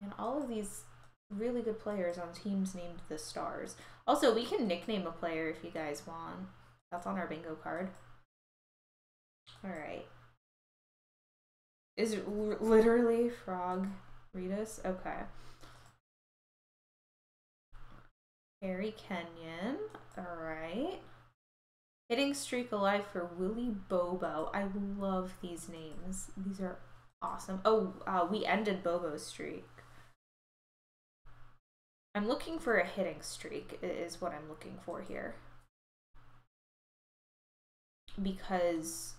And all of these really good players on teams named the Stars. Also, we can nickname a player if you guys want. That's on our bingo card. Alright. Is it literally Frog Ritas? Okay. Harry Kenyon. Alright. Hitting streak alive for Willie Bobo. I love these names. These are awesome. Oh, we ended Bobo's streak. I'm looking for a hitting streak is what I'm looking for here. Because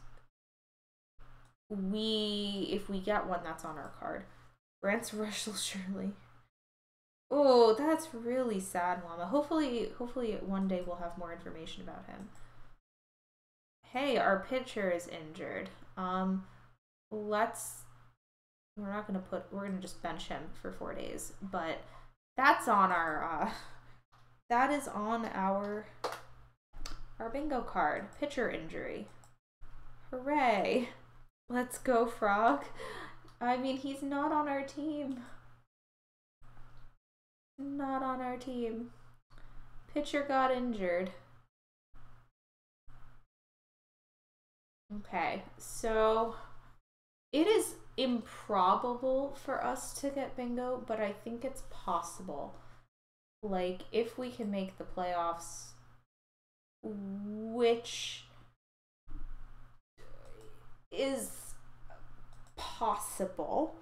if we get one, that's on our card. Rance Russell Shirley. Oh, that's really sad, Llama. Hopefully one day we'll have more information about him. Hey, our pitcher is injured. We're gonna just bench him for 4 days, but that's on our that is on our bingo card. Pitcher injury. Hooray. Let's go, Frog. I mean, he's not on our team. Not on our team. Pitcher got injured. Okay, so it is improbable for us to get bingo, but I think it's possible. Like, if we can make the playoffs, which is possible.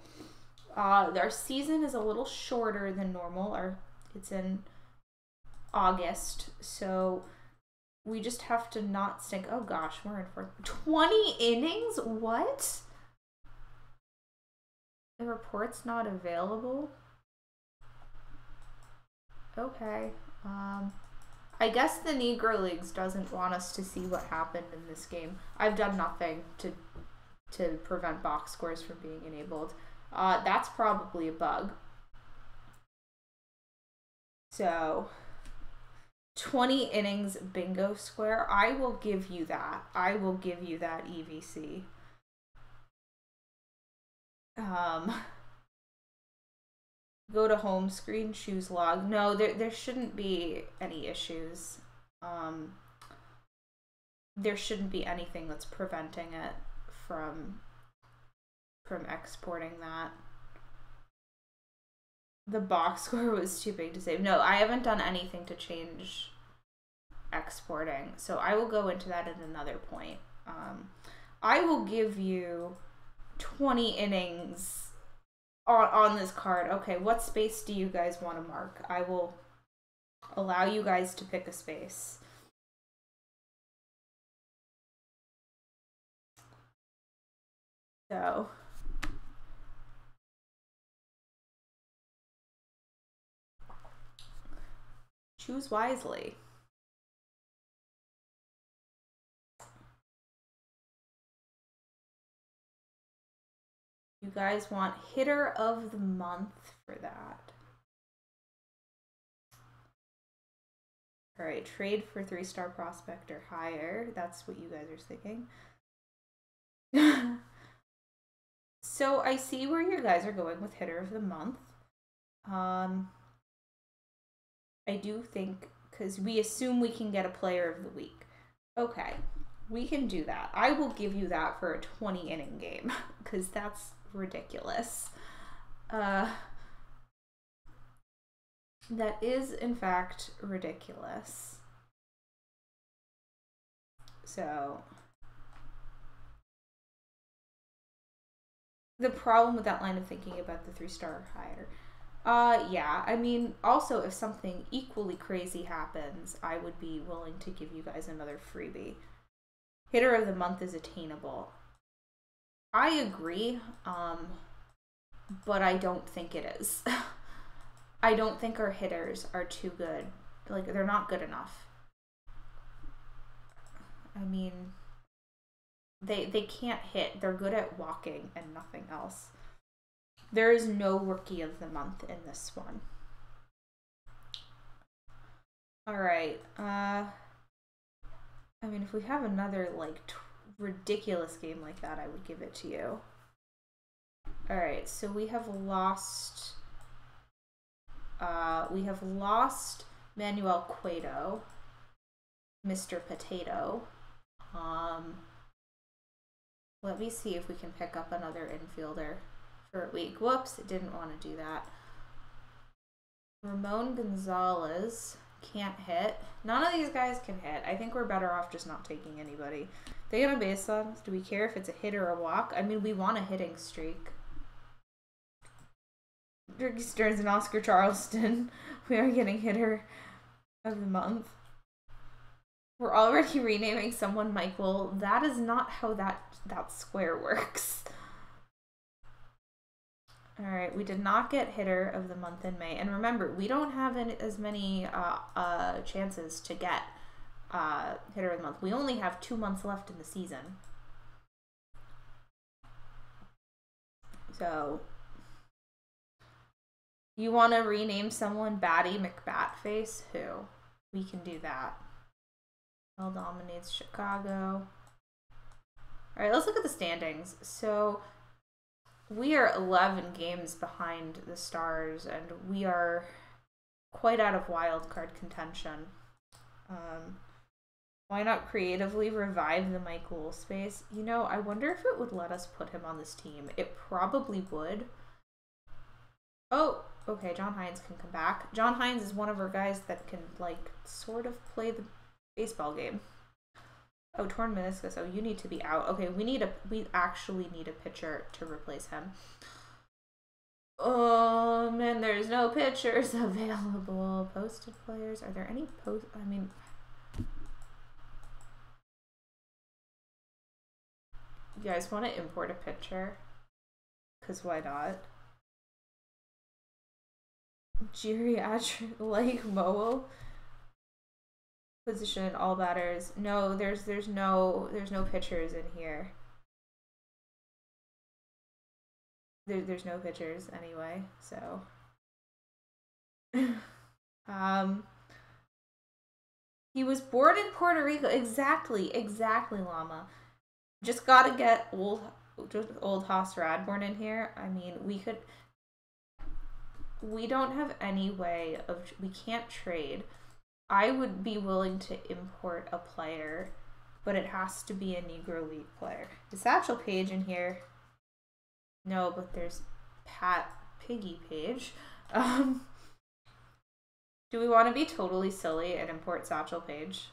Our season is a little shorter than normal. It's in August, so we just have to not stink. Oh gosh, we're in for 20 innings? What? The report's not available? Okay. I guess the Negro Leagues doesn't want us to see what happened in this game. I've done nothing to prevent box scores from being enabled. That's probably a bug. So, 20 innings bingo square. I will give you that. I will give you that, EVC. Go to home screen, choose log. No, there shouldn't be any issues. There shouldn't be anything that's preventing it from exporting that. The box score was too big to save. No, I haven't done anything to change exporting, so I will go into that at another point. I will give you 20 innings on this card. Okay, what space do you guys want to mark? I will allow you guys to pick a space. So choose wisely. You guys want hitter of the month for that. All right, trade for 3-star prospect or higher. That's what you guys are thinking. So I see where you guys are going with hitter of the month. I do think, because we assume we can get a player of the week. Okay, we can do that. I will give you that for a 20 inning game, because that's ridiculous. That is, in fact, ridiculous. So the problem with that line of thinking about the 3-star or higher. Yeah, I mean, also, if something equally crazy happens, I would be willing to give you guys another freebie. Hitter of the month is attainable. I agree. but I don't think it is. I don't think our hitters are too good. Like, they're not good enough. I mean, they can't hit. They're good at walking and nothing else. There is no rookie of the month in this one. All right. I mean, if we have another like ridiculous game like that, I would give it to you. All right. So we have lost. Manuel Cueto, Mr. Potato. Let me see if we can pick up another infielder for a week. Whoops, didn't want to do that. Ramon Gonzalez can't hit. None of these guys can hit. I think we're better off just not taking anybody. They get a base on. Do we care if it's a hit or a walk? I mean, we want a hitting streak. Ricky Stearns and Oscar Charleston. We are getting hitter of the month. We're already renaming someone Michael. That is not how that square works. All right, we did not get hitter of the month in May. And remember, we don't have as many chances to get hitter of the month. We only have 2 months left in the season. So, you want to rename someone Batty McBatface? Who? We can do that. L dominates Chicago. All right, let's look at the standings. So we are 11 games behind the Stars, and we are quite out of wild card contention. Why not creatively revive the Mike Lowell space? You know, I wonder if it would let us put him on this team. It probably would. Oh, okay, John Hines can come back. John Hines is one of our guys that can, like, sort of play the baseball game. Oh, torn meniscus. Oh, you need to be out. Okay, we actually need a pitcher to replace him. And there's no pitchers available. Posted players. Are there any I mean, you guys want to import a pitcher? Because why not? Geriatric like Moe. Position all batters. No, there's no pitchers in here. There's no pitchers anyway, so he was born in Puerto Rico. Exactly, Llama. Just gotta get old Haas Radborn in here. I mean, we don't have any way of, we can't trade. I would be willing to import a player, but it has to be a Negro League player. Is Satchel Paige in here? No, but there's Pat Piggy Page. Do we want to be totally silly and import Satchel Paige?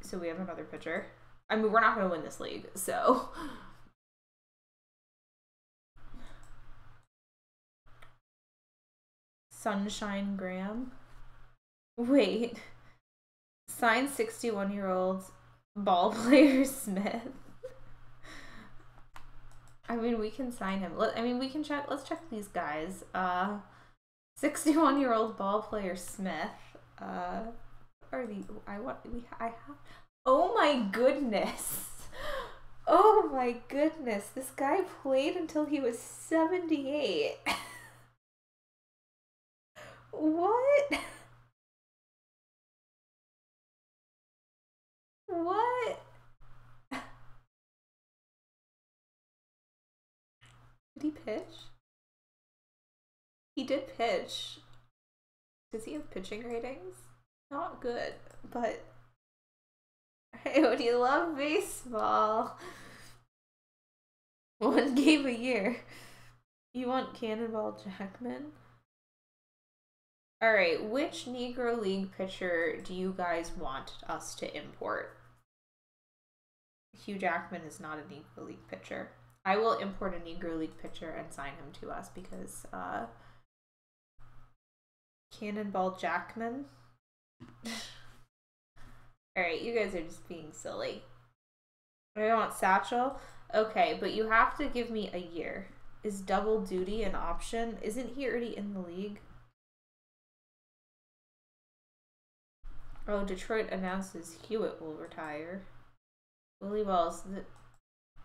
So we have another pitcher. I mean, we're not going to win this league, so... Sunshine Graham. Wait. Signed 61-year-old ball player Smith. I mean, we can sign him. We can check. Let's check these guys. 61-year-old ball player Smith. I have. Oh my goodness. Oh my goodness. This guy played until he was 78. What? What? Did he pitch? He did pitch. Does he have pitching ratings? Not good, but hey, would you love baseball? 1 game a year. You want Cannonball Jackman? Alright, which Negro League pitcher do you guys want us to import? Hugh Jackman is not a Negro League pitcher. I will import a Negro League pitcher and sign him to us because Cannonball Jackman. Alright, you guys are just being silly. I want Satchel. Okay, but you have to give me a year. Is double duty an option? Isn't he already in the league? Oh, Detroit announces Hewitt will retire. Willie Wells, the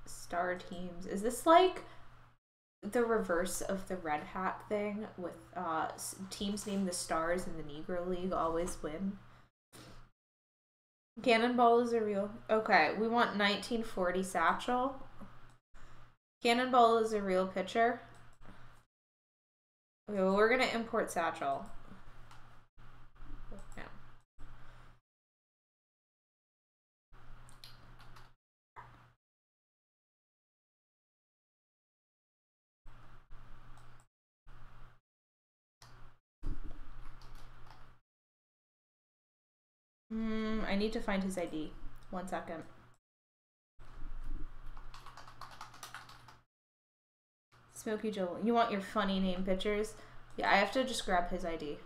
star teams. Is this like the reverse of the Red Hat thing with teams named the Stars in the Negro League always win? Cannonball is a real... Okay, we want 1940 Satchel. Cannonball is a real pitcher. Okay, well, we're going to import Satchel. Yeah. I need to find his ID. 1 second. Smokey Joe. You want your funny name pictures? Yeah, I have to just grab his ID.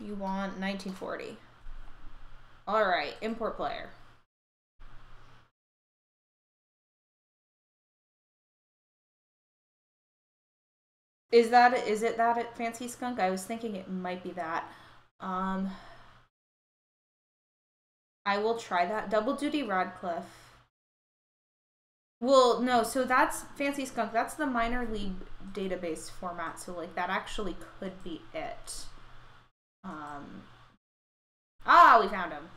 You want 1940. Alright, import player. Is it that at Fancy Skunk? I was thinking it might be that. I will try that. Double duty Radcliffe. Well, no, so that's Fancy Skunk. That's the minor league database format. So like that actually could be it. We found him.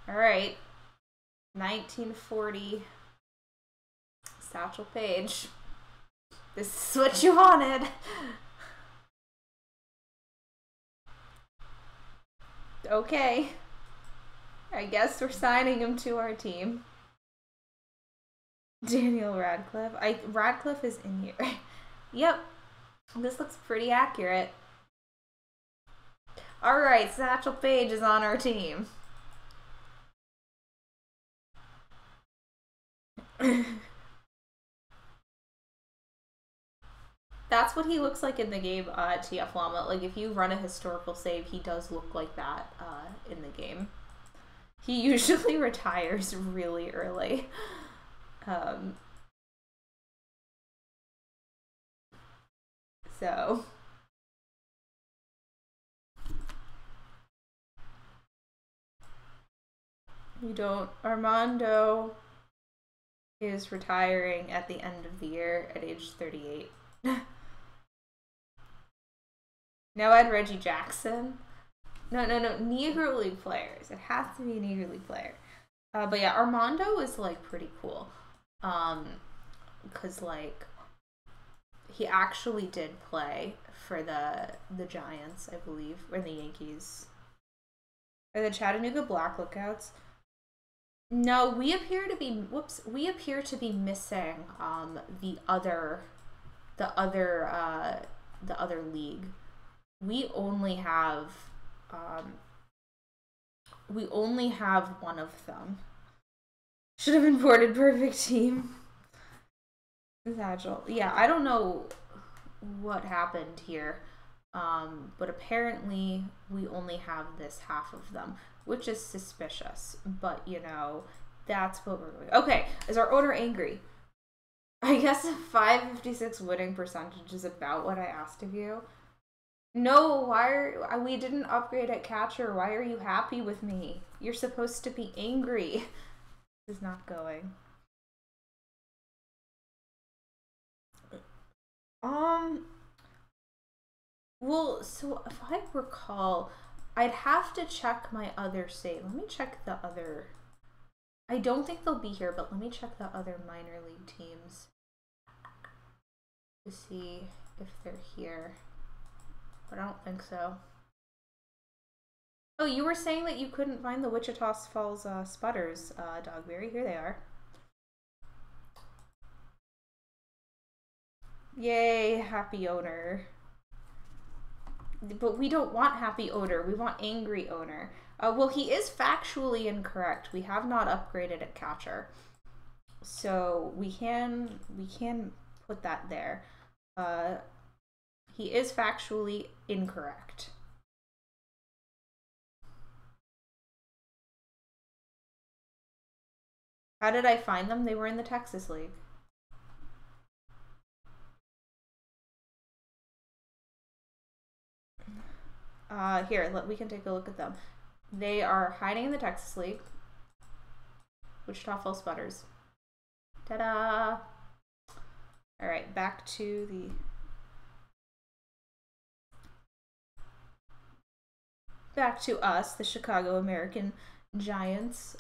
All right. 1940 Satchel Paige. This is what you wanted. Okay. I guess we're signing him to our team. Daniel Radcliffe. Radcliffe is in here. Yep. This looks pretty accurate. Alright, Satchel Paige is on our team. That's what he looks like in the game, TF Llama. Like, if you run a historical save, he does look like that in the game. He usually retires really early. So... You don't... Armando is retiring at the end of the year at age 38. Now add Reggie Jackson. No. Negro League players. It has to be a Negro League player. But yeah, Armando is like pretty cool. Because like he actually did play for the Giants, I believe, or the Yankees. Or the Chattanooga Black Lookouts. No, we appear to be missing the other league. We only have one of them. Should have imported perfect team. Satchel. Yeah, I don't know what happened here. But apparently we only have this half of them, which is suspicious. But, you know, that's what we're doing. Okay, is our owner angry? I guess a 556 winning percentage is about what I asked of you. No, we didn't upgrade at catcher. Why are you happy with me? You're supposed to be angry. This is not going. Well, so if I recall, I'd have to check my other save. Let me check the other... I don't think they'll be here, but let me check the other minor league teams to see if they're here. But I don't think so. Oh, you were saying that you couldn't find the Wichita Falls Sputters, Dogberry. Here they are. Yay, happy owner. But we don't want happy owner. We want angry owner. Well, he is factually incorrect. We have not upgraded at catcher. So we can put that there. He is factually incorrect. How did I find them? They were in the Texas League. Here, we can take a look at them. They are hiding in the Texas League. Wichita Falls Sputters. Ta-da! All right, back to us, the Chicago American Giants.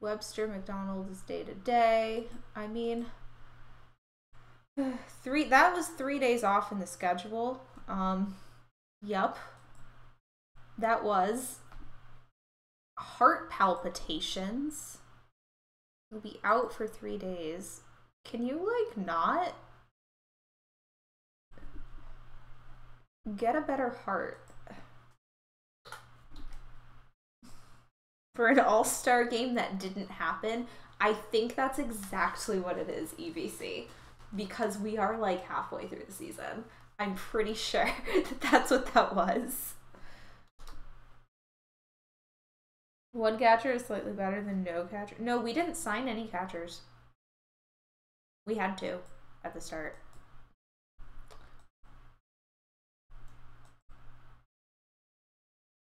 Webster McDonald is day to day. I mean, that was 3 days off in the schedule. Yup. That was heart palpitations. You'll be out for 3 days. Can you, like, not get a better heart? For an all-star game that didn't happen, I think that's exactly what it is, EVC. Because we are, like, halfway through the season. I'm pretty sure that that's what that was. One catcher is slightly better than no catcher. No, we didn't sign any catchers. We had to at the start.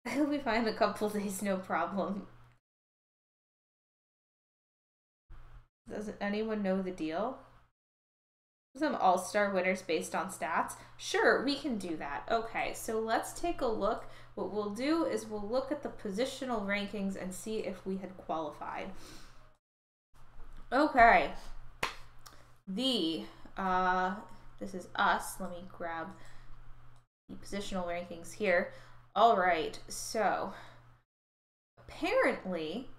He'll be fine in a couple days, no problem. Does anyone know the deal? Some all-star winners based on stats? Sure, we can do that. Okay, so let's take a look. What we'll do is we'll look at the positional rankings and see if we had qualified. Okay. This is us. Let me grab the positional rankings here. All right, so apparently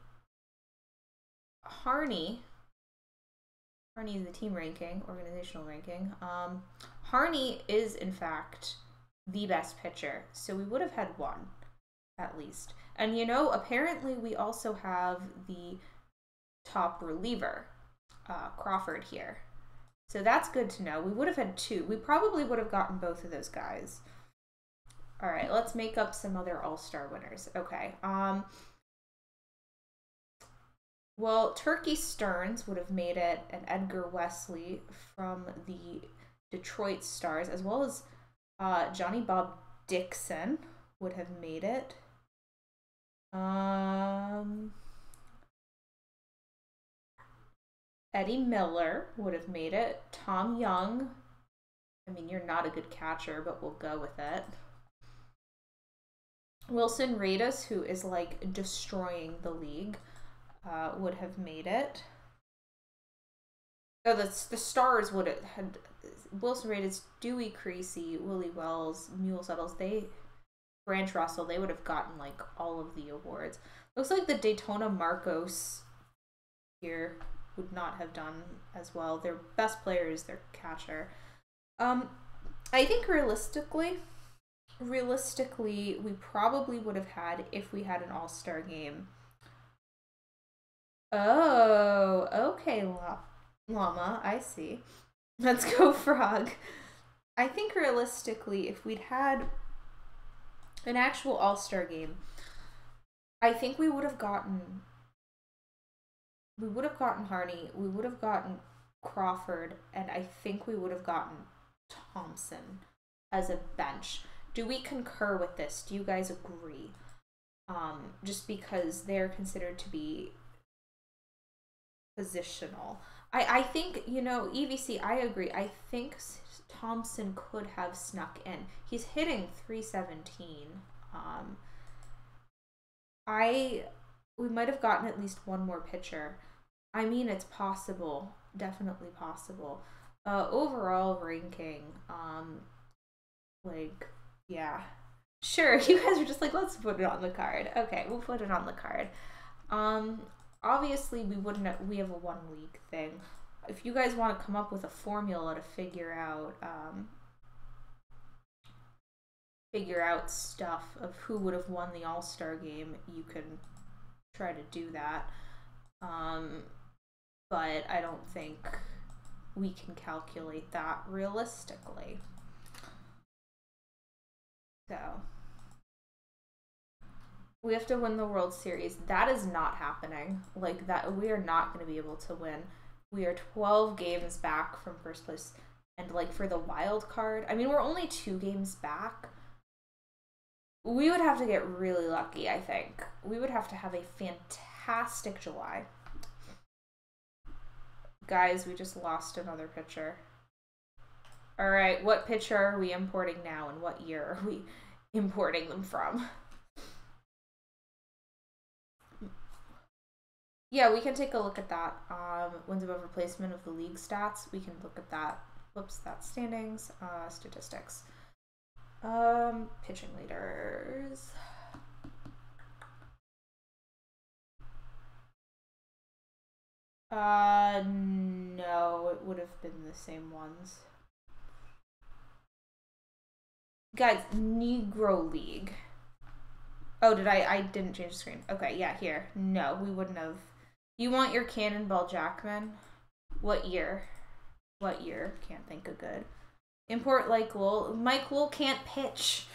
Harney is the team ranking, organizational ranking. Harney is, in fact, the best pitcher. So we would have had one, at least. And, you know, apparently we also have the top reliever, Crawford, here. So that's good to know. We would have had two. We probably would have gotten both of those guys. All right, let's make up some other all-star winners. Okay. Well, Turkey Stearns would have made it, and Edgar Wesley from the Detroit Stars, as well as Johnny Bob Dixon would have made it. Eddie Miller would have made it. Tom Young. I mean, you're not a good catcher, but we'll go with it. Wilson Reyes, who is like destroying the league, would have made it. Oh, the Stars would have had Wilson Reyes, Dewey Creasy, Willie Wells, Mule Settles, Branch Russell, they would have gotten like all of the awards. Looks like the Daytona Marcos here would not have done as well. Their best player is their catcher. I think realistically, we probably would have had, if we had an all-star game. Oh, okay, Llama, I see. Let's go, Frog. I think realistically, if we'd had an actual all-star game, I think we would have gotten Harney, we would have gotten Crawford, and I think we would have gotten Thompson as a bench. Do we concur with this? Do you guys agree? Just because they're considered to be positional. I think, you know, EVC, I agree. I think Thompson could have snuck in. He's hitting 317. We might have gotten at least one more pitcher. I mean, it's possible. Definitely possible. Overall ranking, like, yeah. Sure, you guys are just like, let's put it on the card. Okay, we'll put it on the card. Obviously, we have a 1 week thing. If you guys want to come up with a formula to figure out stuff of who would have won the All-Star game, you can try to do that. But I don't think we can calculate that realistically. So, We have to win the World Series. That is not happening. Like, that, we are not going to be able to win. We are 12 games back from first place. And, like, for the wild card, I mean, we're only 2 games back. We would have to get really lucky, I think. We would have to have a fantastic July. Guys, we just lost another pitcher. All right, what pitcher are we importing now, and what year are we importing them from? Yeah, we can take a look at that. Wins above replacement of the league stats. We can look at that. Whoops, that's standings. Statistics. Pitching leaders. No, it would have been the same ones. Guys, Negro League. Oh, I didn't change the screen. Okay, yeah, here. No, we wouldn't have. You want your Cannonball Jackman? What year? What year? Can't think of good. Import like Lowell. Mike Lowell can't pitch.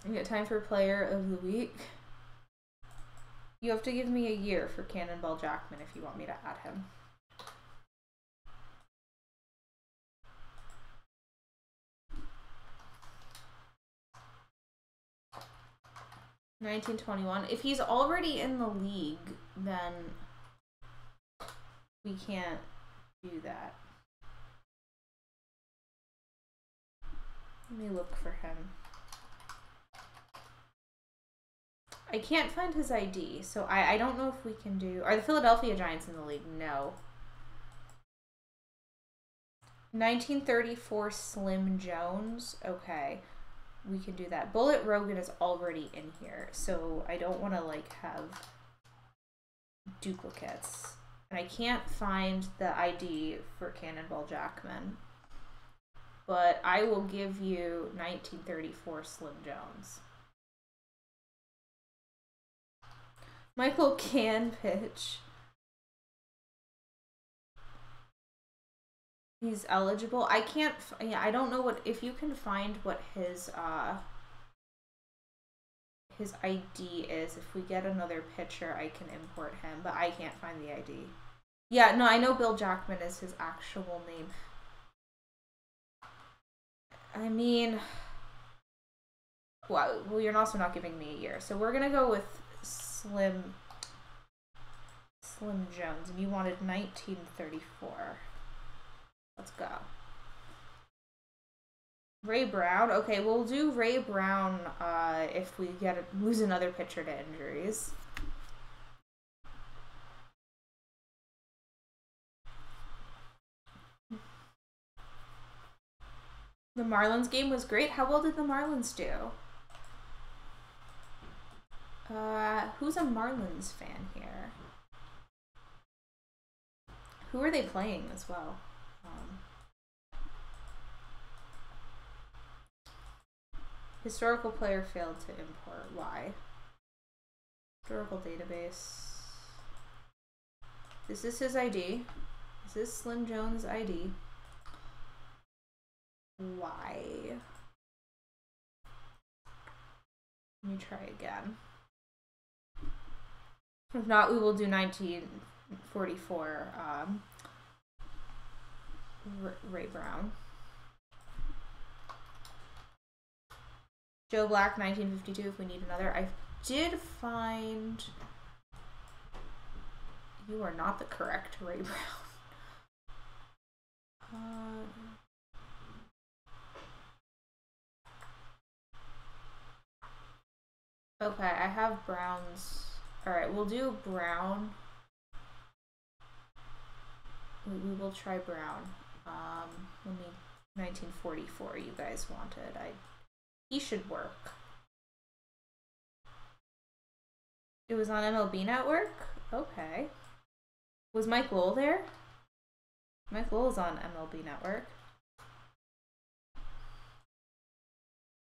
You get time for player of the week. You have to give me a year for Cannonball Jackman if you want me to add him. $1921. If he's already in the league, then we can't do that. Let me look for him. I can't find his ID, so I don't know if we can do... Are the Philadelphia Giants in the league? No. 1934 Slim Jones. Okay. We can do that. Bullet Rogan is already in here, so I don't want to, like, have duplicates. And I can't find the ID for Cannonball Jackman. But I will give you 1934 Slim Jones. Michael can pitch. He's eligible. I can't, yeah, I don't know what, if you can find what his ID is. If we get another pitcher, I can import him, but I can't find the ID. Yeah, no, I know Bill Jackman is his actual name. I mean, well, you're also not giving me a year, so we're gonna go with Slim Jones, and you wanted 1934. Let's go. Ray Brown. Okay, we'll do Ray Brown if we lose another pitcher to injuries. The Marlins game was great. How well did the Marlins do? Who's a Marlins fan here? Who are they playing as well? Historical player failed to import. Why? Historical database. This is his ID. This is Slim Jones' ID. Why? Let me try again. If not, we will do 1944 Ray Brown. Joe Black, 1952, if we need another. I did find... You are not the correct Ray Brown. Okay, I have Brown's... Alright, we'll do Brown. We will try Brown. Let me... 1944 you guys wanted. He should work. It was on MLB Network? Okay. Was Mike Lowell there? Mike Lowell's on MLB Network.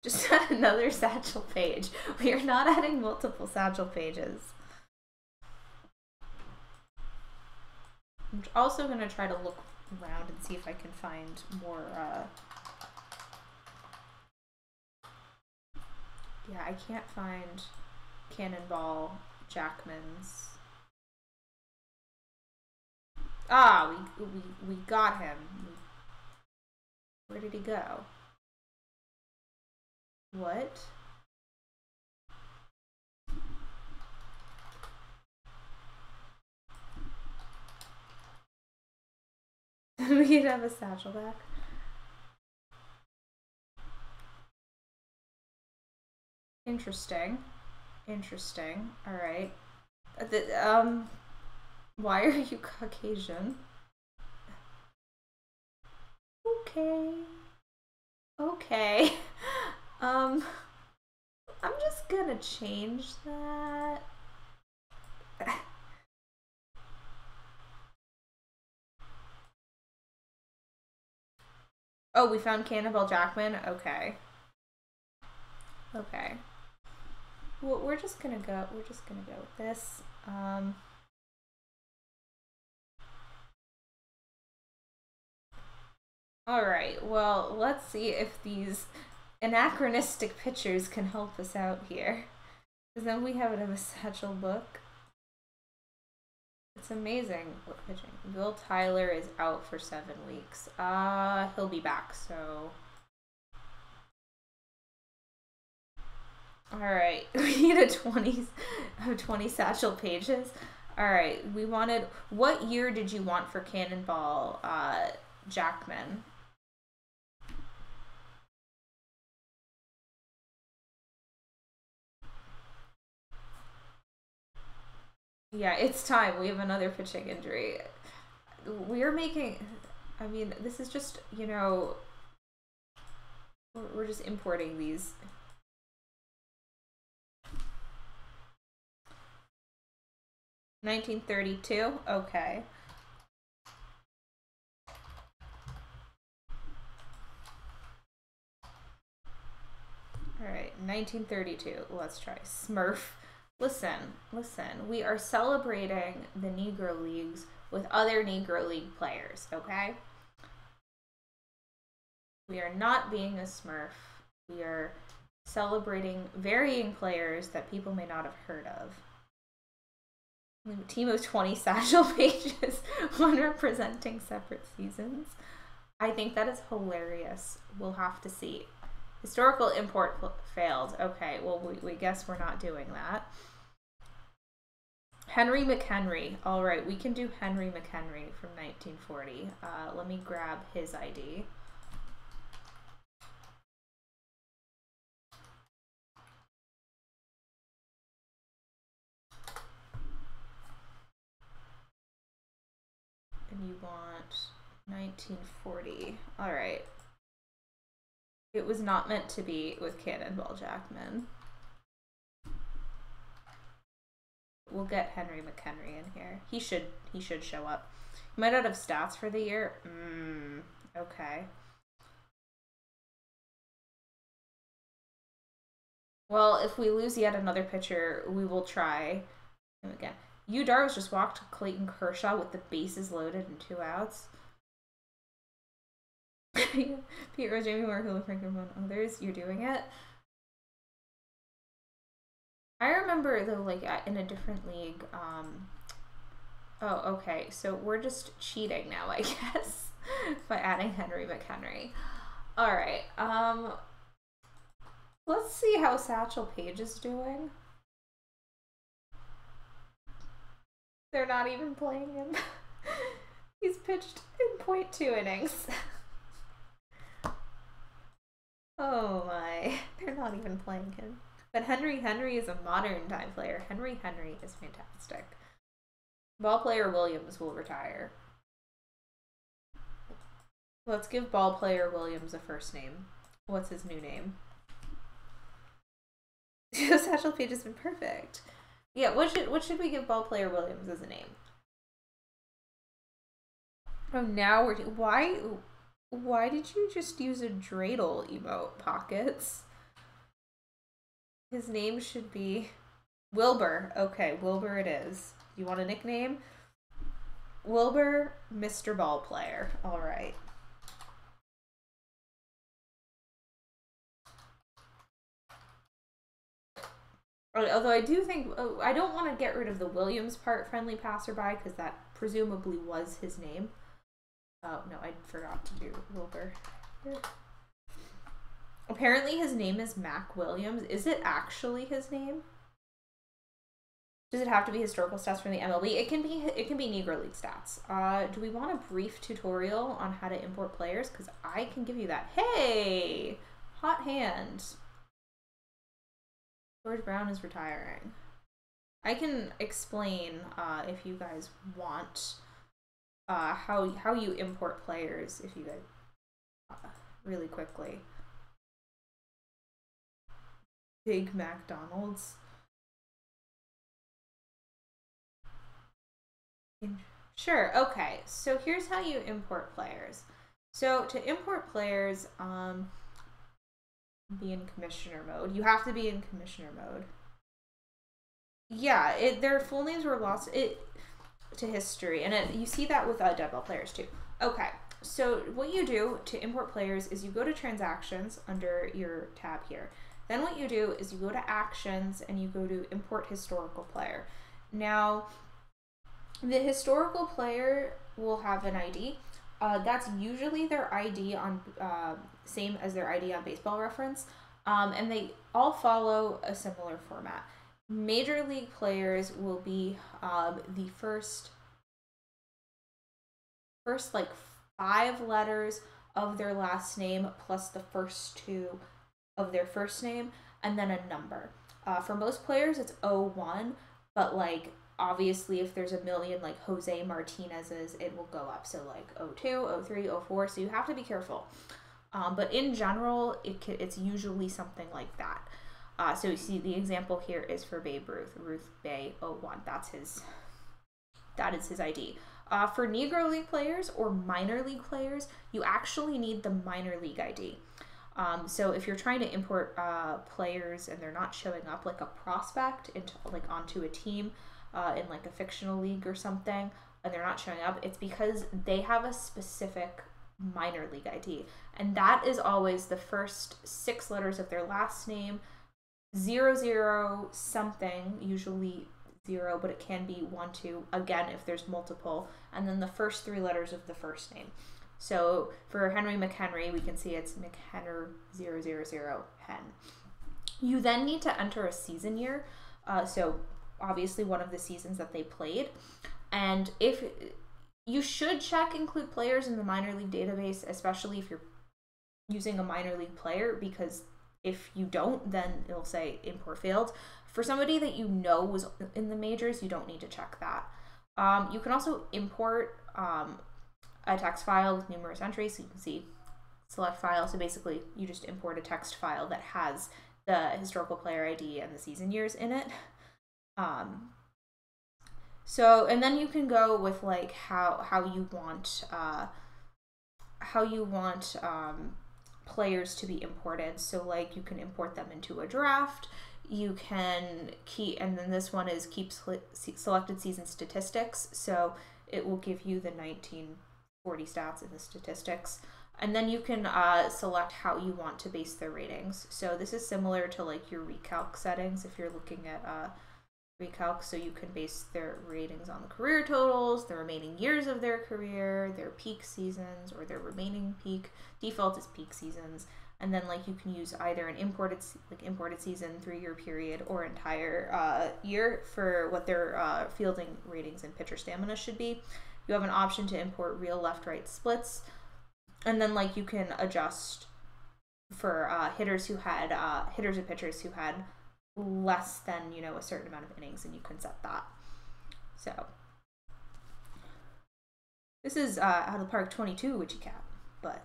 Just add another Satchel page. We are not adding multiple Satchel pages. I'm also going to try to look around and see if I can find more, yeah, I can't find Cannonball Jackman's. Ah, we got him. Where did he go? What? We'd have a satchel back. Interesting. Interesting. All right. Why are you Caucasian? Okay. Okay. I'm just gonna change that. Oh, we found Cannonball Jackman? Okay. Okay. Well, we're just gonna go with this. Alright, well, let's see if these anachronistic pictures can help us out here. Because then we have it in a satchel book. It's amazing what pitching. Bill Tyler is out for 7 weeks. He'll be back, so. Alright, we need a 20 satchel pages. Alright, we wanted, what year did you want for Cannonball Jackman? Yeah, it's time. We have another pitching injury. We're making, I mean, this is just, you know, we're just importing these. $1932? Okay. Alright, 1932. Let's try Smurf. Listen, we are celebrating the Negro Leagues with other Negro League players, okay? We are not being a Smurf. We are celebrating varying players that people may not have heard of. We have a team of 20 satchel pages, one representing separate seasons. I think that is hilarious. We'll have to see. Historical import failed. Okay, well, we guess we're not doing that. Henry McHenry. All right, we can do Henry McHenry from 1940. Let me grab his ID. And you want 1940. All right. It was not meant to be with Cannonball Jackman. We'll get Henry McHenry in here. He should show up. He might not have stats for the year. Okay. Well, if we lose yet another pitcher, we will try him again. Yu Darvish just walked Clayton Kershaw with the bases loaded and 2 outs. Pete Rose, Jamie Moore, Hula Franklin, and others. You're doing it. I remember though, like in a different league. Oh, okay. So we're just cheating now, I guess, by adding Henry McHenry. All right. Let's see how Satchel Paige is doing. They're not even playing him. He's pitched in 0.2 innings. Oh my, they're not even playing him. But Henry is a modern time player. Henry is fantastic. Ball player Williams will retire. Let's give ball player Williams a first name. What's his new name? Satchel Paige has been perfect. Yeah, what should we give ball player Williams as a name? Oh, now we're why did you just use a dreidel emote, Pockets? His name should be Wilbur. Okay, Wilbur it is. You want a nickname? Wilbur, Mr. Ball Player. All right. Although I do think, I don't want to get rid of the Williams part, friendly passerby, because that presumably was his name. Oh, no, I forgot to do Wilbur. Apparently his name is Mac Williams. Is it actually his name? Does it have to be historical stats from the MLB? It can be Negro League stats. Do we want a brief tutorial on how to import players? Because I can give you that. Hey! Hot hand. George Brown is retiring. I can explain, if you guys want, how you import players, if you guys, really quickly. Big McDonald's. Sure, okay. So here's how you import players. So to import players, be in commissioner mode. You have to be in commissioner mode. Yeah, their full names were lost to history, and you see that with dead ball players too. Okay, so what you do to import players is you go to transactions under your tab here. Then what you do is you go to actions and you go to import historical player. Now, the historical player will have an ID. That's usually their ID on, same as their ID on Baseball Reference, and they all follow a similar format. Major League players will be the first like 5 letters of their last name plus the first 2 of their first name, and then a number. For most players, it's 01, but like obviously if there's a million like Jose Martinez's, it will go up. So like 02, 03, 04, so you have to be careful. But in general, it's usually something like that. So you see the example here is for Babe Ruth, Ruth Bay 01. That is his ID. For Negro League players or minor league players, you actually need the minor league ID. So if you're trying to import players and they're not showing up, like a prospect onto a team in like a fictional league or something, and they're not showing up, it's because they have a specific minor league ID, and that is always the first 6 letters of their last name, 00 something, usually 0, but it can be 1, 2, again if there's multiple, and then the first 3 letters of the first name. So for Henry McHenry, we can see it's McHenry 000 Hen. You then need to enter a season year, so obviously one of the seasons that they played, and if you should check include players in the minor league database, especially if you're using a minor league player, because if you don't, then it'll say import failed. For somebody that you know was in the majors, you don't need to check that. You can also import a text file with numerous entries, so you can see select file. So basically you just import a text file that has the historical player ID and the season years in it. So, and then you can go with like how you want players to be imported. So like you can import them into a draft. You can and then this one is keep selected season statistics. So it will give you the 1940 stats in the statistics. And then you can select how you want to base their ratings. So this is similar to like your recalc settings if you're looking at recalc. So you can base their ratings on the career totals, the remaining years of their career, their peak seasons, or their remaining peak. Default is peak seasons. And then like you can use either an imported season, 3-year period, or entire year for what their fielding ratings and pitcher stamina should be. You have an option to import real left-right splits. And then like you can adjust for hitters and pitchers who had less than, a certain amount of innings, and you can set that. So this is out of the park 22 Witchy Cat, but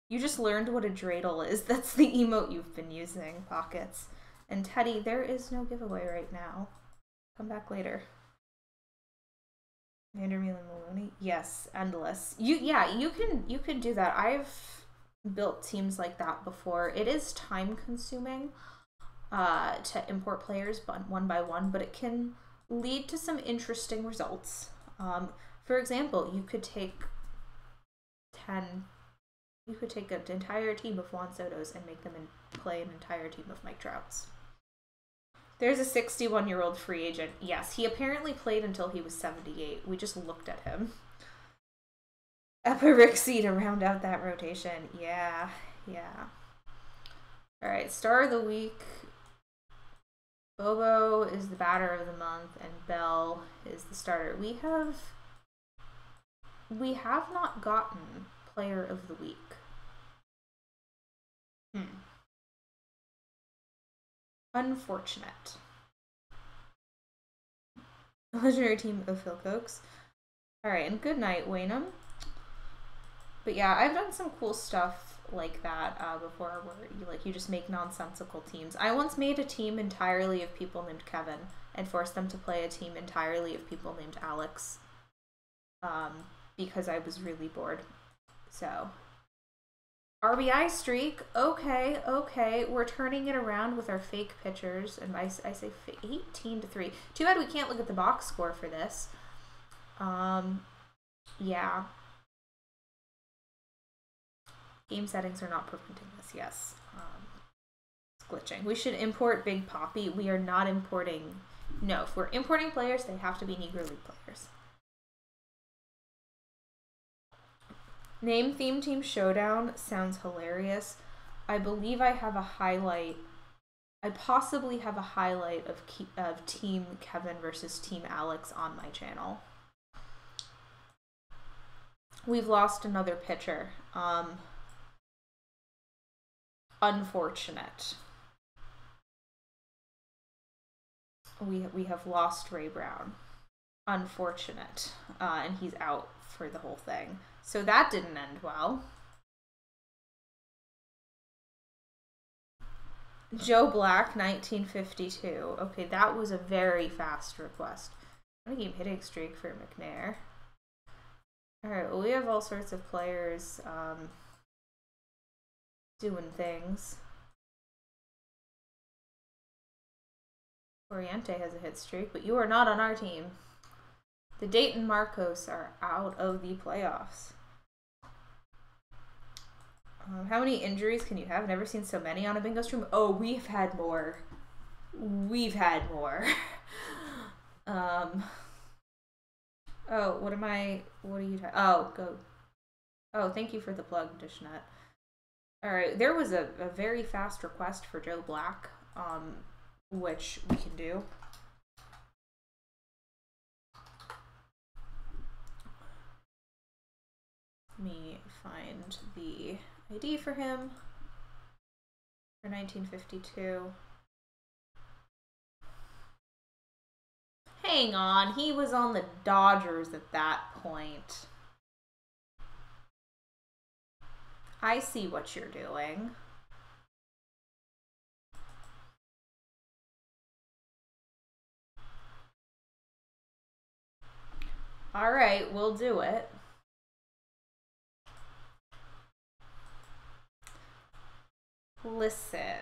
you just learned what a dreidel is. That's the emote you've been using, Pockets. And Teddy, there is no giveaway right now. Come back later. Vandermeer and Maloney, yes, endless. You can do that. I've built teams like that before. It is time consuming to import players one by one, but it can lead to some interesting results. For example, you could take an entire team of Juan Sotos and make them play an entire team of Mike Trouts. There's a 61-year-old free agent. Yes, he apparently played until he was 78. We just looked at him. Epirixie to round out that rotation. Yeah. Alright, star of the week. Bobo is the batter of the month, and Bell is the starter. We have not gotten player of the week. Unfortunate. Legendary team of Phil Cokes. Alright, and good night, Waynham. But yeah, I've done some cool stuff like that before, where you just make nonsensical teams. I once made a team entirely of people named Kevin and forced them to play a team entirely of people named Alex, because I was really bored. So, RBI streak. Okay. We're turning it around with our fake pitchers, and I say 18-3. Too bad we can't look at the box score for this. Yeah. Game settings are not preventing this, yes. It's glitching. We should import Big Poppy. We are not importing... No, if we're importing players, they have to be Negro League players. Name Theme Team Showdown sounds hilarious. I believe I have a highlight. I possibly have a highlight of Team Kevin versus Team Alex on my channel. We've lost another pitcher. Unfortunate. We have lost Ray Brown. Unfortunate. And he's out for the whole thing. So that didn't end well. Joe Black, 1952. Okay, that was a very fast request. I'm gonna keep hitting streak for McNair. Alright, well, we have all sorts of players doing things. Oriente has a hit streak, but you are not on our team. The Dayton Marcos are out of the playoffs. How many injuries can you have? Never seen so many on a bingo stream. Oh, we've had more. We've had more. Oh, what are you talking? Oh, go. Oh, thank you for the plug, Dishnet. Alright, there was a very fast request for Joe Black, which we can do. Let me find the ID for him for 1952. Hang on, he was on the Dodgers at that point. I see what you're doing. All right, we'll do it. Listen.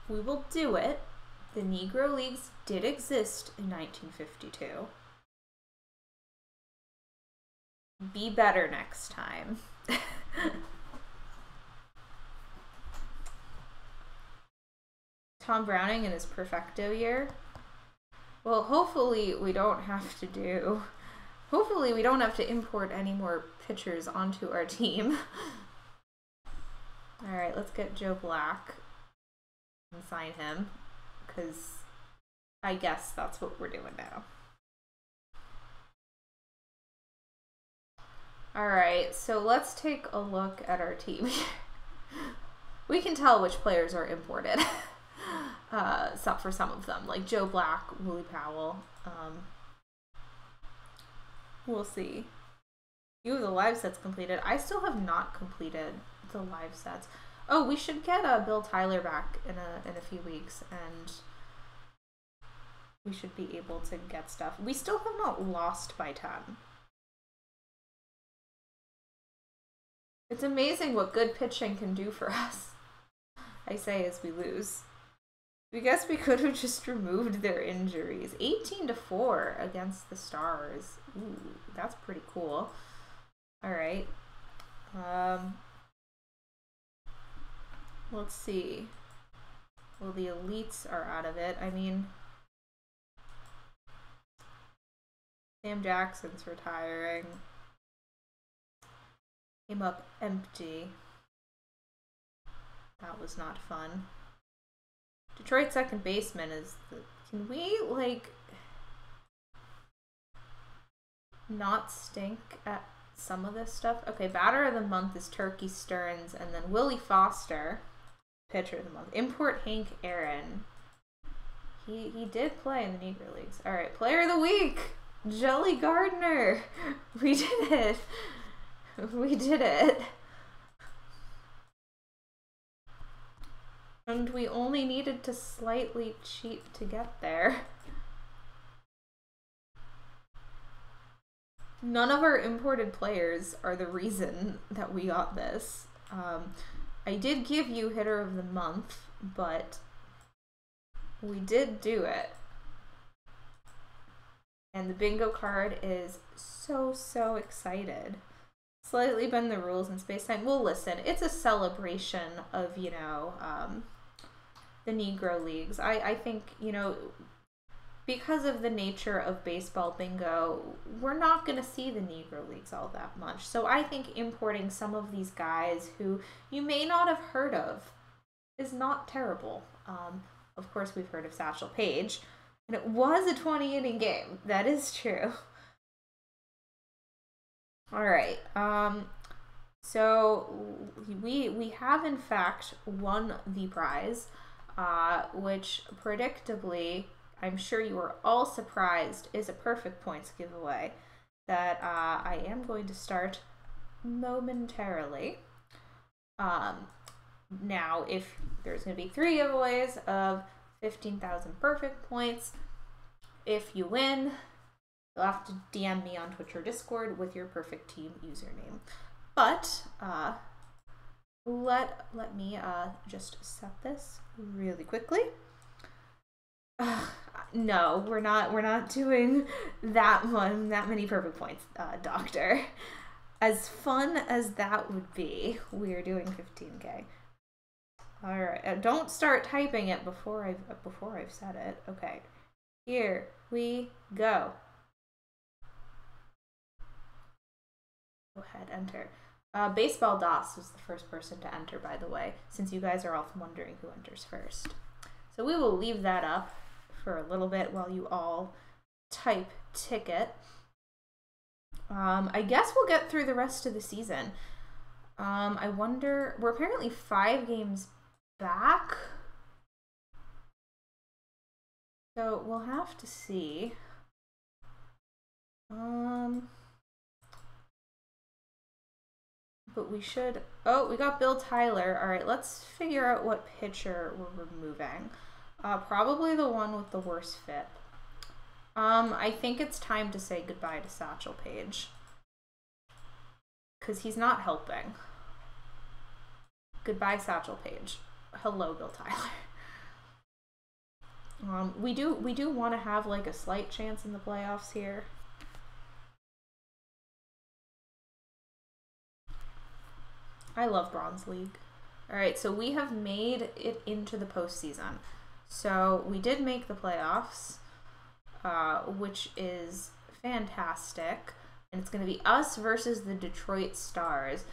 We will do it. The Negro Leagues did exist in 1952. Be better next time. Tom Browning in his perfecto year. Well, hopefully we don't have to import any more pitchers onto our team. Alright, let's get Joe Black and sign him, because I guess that's what we're doing now. Alright, so let's take a look at our team. We can tell which players are imported. For some of them, like Joe Black, Willie Powell. We'll see. Few of the live sets completed. I still have not completed the live sets. Oh, we should get Bill Tyler back in a few weeks, and we should be able to get stuff. We still have not lost by 10. It's amazing what good pitching can do for us. I say as we lose. I guess we could have just removed their injuries. 18-4 against the Stars. Ooh, that's pretty cool. All right. Let's see. Well, the elites are out of it. I mean, Sam Jackson's retiring. Came up empty. That was not fun. Detroit second baseman is the... Can we, like, not stink at some of this stuff? Okay, batter of the month is Turkey Stearns, and then Willie Foster, pitcher of the month. Import Hank Aaron. He did play in the Negro Leagues. All right, player of the week, Jelly Gardner. We did it. We did it. And we only needed to slightly cheat to get there. None of our imported players are the reason that we got this. I did give you hitter of the month, but we did do it. And the bingo card is so excited. Slightly bend the rules in space-time. Well, listen, it's a celebration of, you know, the Negro Leagues. I think, you know, because of the nature of baseball bingo, we're not going to see the Negro Leagues all that much. So I think importing some of these guys who you may not have heard of is not terrible. Of course, we've heard of Satchel Paige, and it was a 20-inning game. That is true. All right. So we have in fact won the prize, which predictably, I'm sure you are all surprised, is a perfect points giveaway that I am going to start momentarily. Now, if there's going to be 3 giveaways of 15,000 perfect points, if you win, you'll have to DM me on Twitch or Discord with your perfect team username. But let me just set this really quickly. No, we're not doing that many perfect points, Doctor. As fun as that would be, we're doing 15K. All right, don't start typing it before I've said it. Okay, here we go. Go ahead, enter. Baseball DOS was the first person to enter, by the way, since you guys are all wondering who enters first. So we will leave that up for a little bit while you all type ticket. I guess we'll get through the rest of the season. I wonder, we're apparently 5 games back. So we'll have to see. But we should... Oh, we got Bill Tyler. All right, let's figure out what pitcher we're removing. Probably the one with the worst fit. I think it's time to say goodbye to Satchel Paige. Because he's not helping. Goodbye, Satchel Paige. Hello, Bill Tyler. We do want to have like a slight chance in the playoffs here. I love Bronze League. All right, so we have made it into the postseason. So we did make the playoffs, which is fantastic. And it's going to be us versus the Detroit Stars.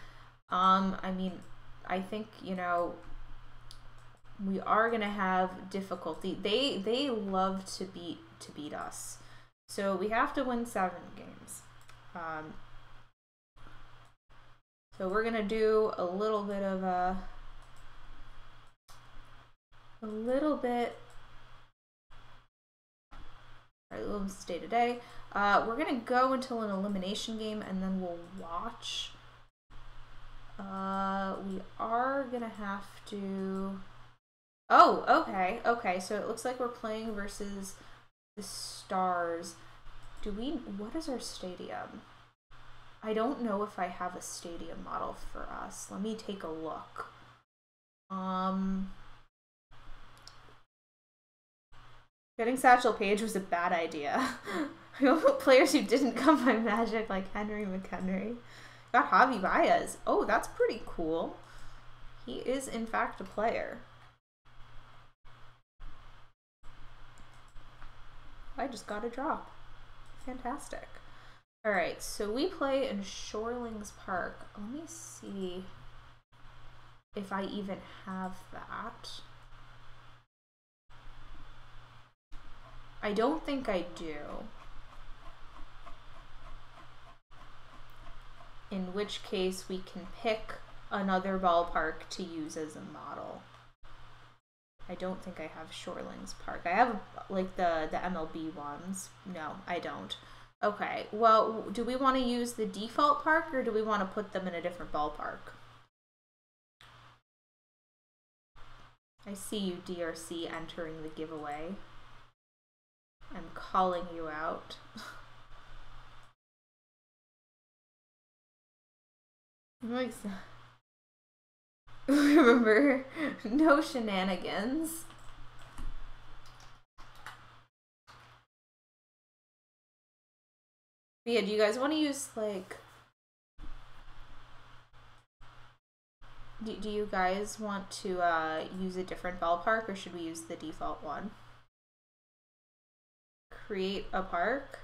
I mean, I think, you know, we are going to have difficulty. They love to beat us. So we have to win 7 games. So we're going to do a little bit of a little bit. All right, let's stay today. We're going to go until an elimination game and then we'll watch. We are going to have to... Oh, okay. Okay, so it looks like we're playing versus the Stars. What is our stadium? I don't know if I have a stadium model for us. Let me take a look. Getting Satchel Paige was a bad idea. Players who didn't come by Magic, like Henry McHenry. Got Javi Baez. Oh, that's pretty cool. He is, in fact, a player. I just got a drop. Fantastic. All right, so we play in Shorelings Park. Let me see if I even have that. I don't think I do. In which case we can pick another ballpark to use as a model. I don't think I have Shorelings Park. I have like the MLB ones. No, I don't. Okay, well, do we want to use the default park or do we want to put them in a different ballpark? I see you, DRC, entering the giveaway. I'm calling you out. Remember, no shenanigans. But yeah, do you guys want to use, like... Do you guys want to use a different ballpark, or should we use the default one? Create a park?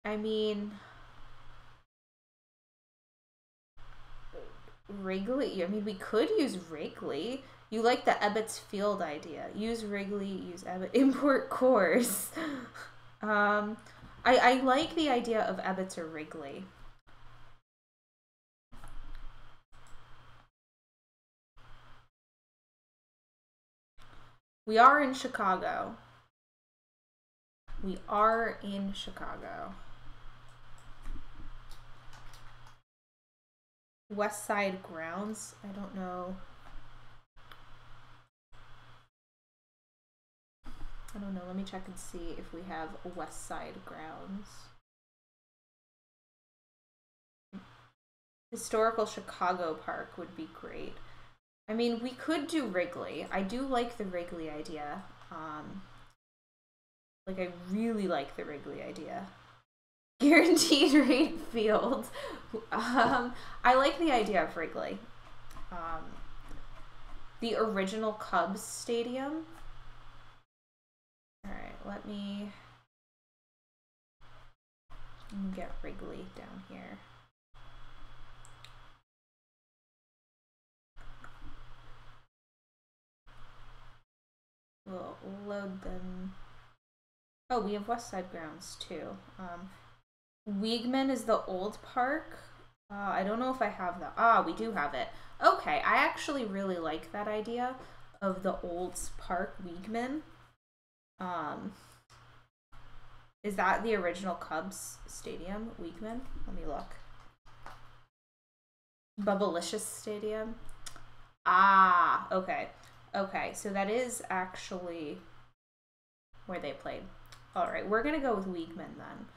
I mean... Wrigley? I mean, we could use Wrigley. You like the Ebbets Field idea. Use Wrigley, use Ebbets. Import Coors. I like the idea of Ebbets or Wrigley. We are in Chicago. We are in Chicago. West Side Grounds. I don't know. I don't know. Let me check and see if we have West Side Grounds. Historical Chicago Park would be great. I mean, we could do Wrigley. I do like the Wrigley idea. Like, I really like the Wrigley idea. Guaranteed rate field. I like the idea of Wrigley. The original Cubs stadium. All right, let me get Wrigley down here. We'll load them. Oh, we have West Side Grounds too. Weigman is the old park. I don't know if I have that. Ah, we do have it. Okay, I actually really like that idea of the old park, Weigman. Is that the original Cubs stadium, Weigman? Let me look. Bubblicious Stadium. Ah, okay. Okay, so that is actually where they played. All right, we're gonna go with Weigman then.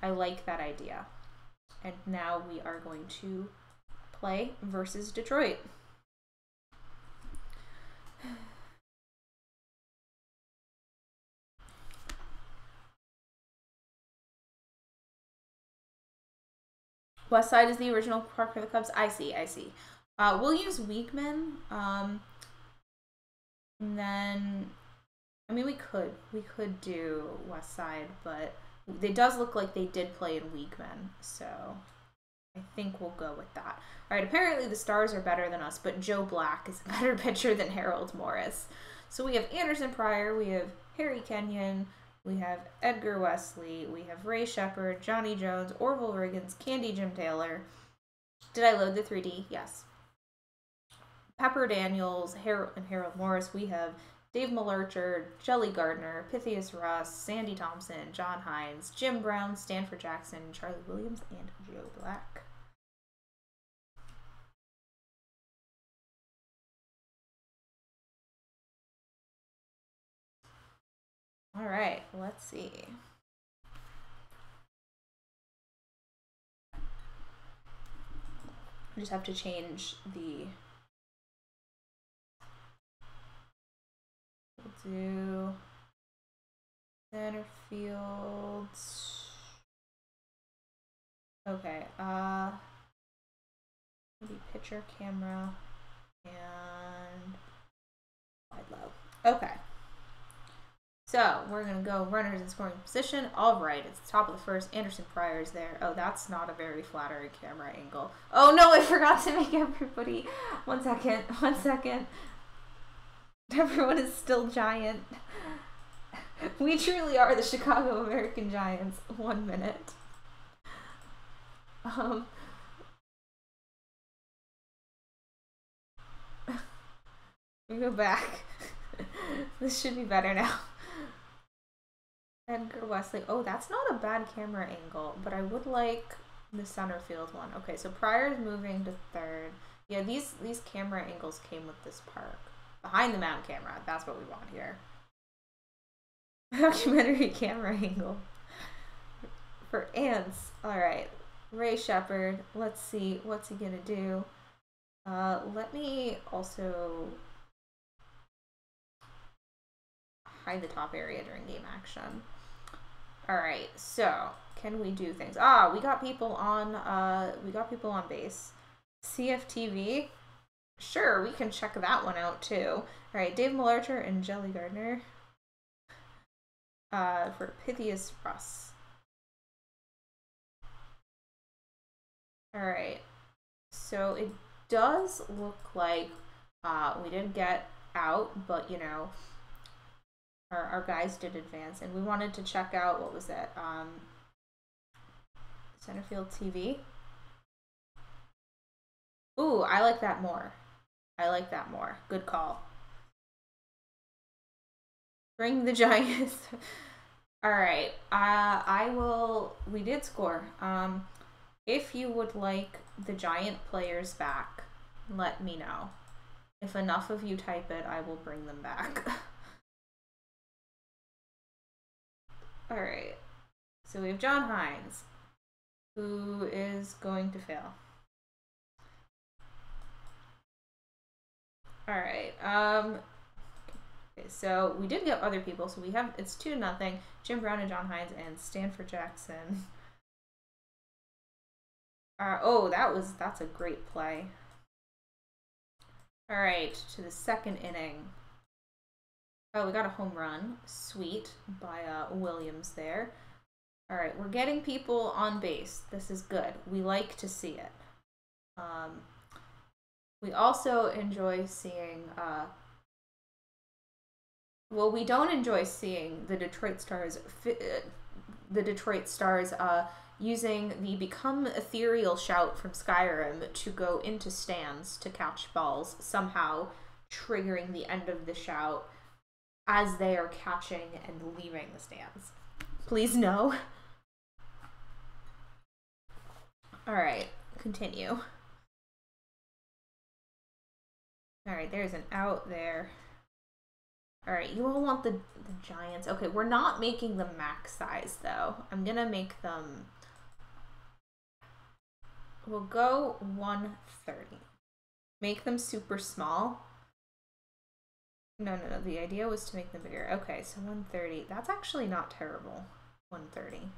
I like that idea. And now we are going to play versus Detroit. West Side is the original park for the Cubs. I see. We'll use Weigman. And then, I mean, we could do West Side, but it does look like they did play in Weigman, so I think we'll go with that. All right, apparently the Stars are better than us, but Joe Black is a better pitcher than Harold Morris. So we have Anderson Pryor, we have Harry Kenyon, we have Edgar Wesley, we have Ray Shepard, Johnny Jones, Orville Riggins, Candy Jim Taylor. Did I load the 3D? Yes. Pepper Daniels, Harold Morris. We have Dave Malercher, Jelly Gardner, Pythias Russ, Sandy Thompson, John Hines, Jim Brown, Stanford Jackson, Charlie Williams, and Joe Black. All right, let's see. I just have to change the do center field. Okay, maybe pitcher, camera, and wide low. Okay. So we're gonna go runners in scoring position. All right, it's the top of the first. Anderson Pryor's there. Oh, that's not a very flattering camera angle. Oh no, I forgot to make everybody. 1 second. 1 second. Everyone is still giant. We truly are the Chicago American Giants. 1 minute. We go back. This should be better now. Edgar Wesley. Oh, that's not a bad camera angle, but I would like the center field one. Okay, so Pryor's moving to third. Yeah, these camera angles came with this park. Behind the mound camera. That's what we want here. Documentary camera angle. For ants. Alright. Ray Shepard. Let's see. What's he gonna do? Let me also hide the top area during game action. Alright, so can we do things? We got people on base. CFTV. Sure, we can check that one out too. Alright, Dave Malarcher and Jelly Gardner. For Pythias Russ. Alright. So it does look like we didn't get out, but you know, our guys did advance, and we wanted to check out, what was it? Center field TV. Ooh, I like that more. I like that more. Good call. Bring the Giants. All right. We did score. If you would like the Giant players back, let me know. If enough of you type it, I will bring them back. All right. So we have John Hines, who is going to fail. All right. Okay, so we did get other people. So we have, it's 2-0. Jim Brown and John Hines and Stanford Jackson. That's a great play. All right, to the second inning. Oh, we got a home run. Sweet, by Williams there. All right, we're getting people on base. This is good. We like to see it. We also enjoy seeing... well, we don't enjoy seeing the Detroit Stars using the Become Ethereal shout from Skyrim to go into stands to catch balls, somehow triggering the end of the shout as they are catching and leaving the stands. Please no. Alright, continue. Alright, there's an out there. Alright, you all want the Giants. Okay, we're not making them max size, though. I'm gonna make them... We'll go 130. Make them super small. No. The idea was to make them bigger. Okay, so 130. That's actually not terrible. 130.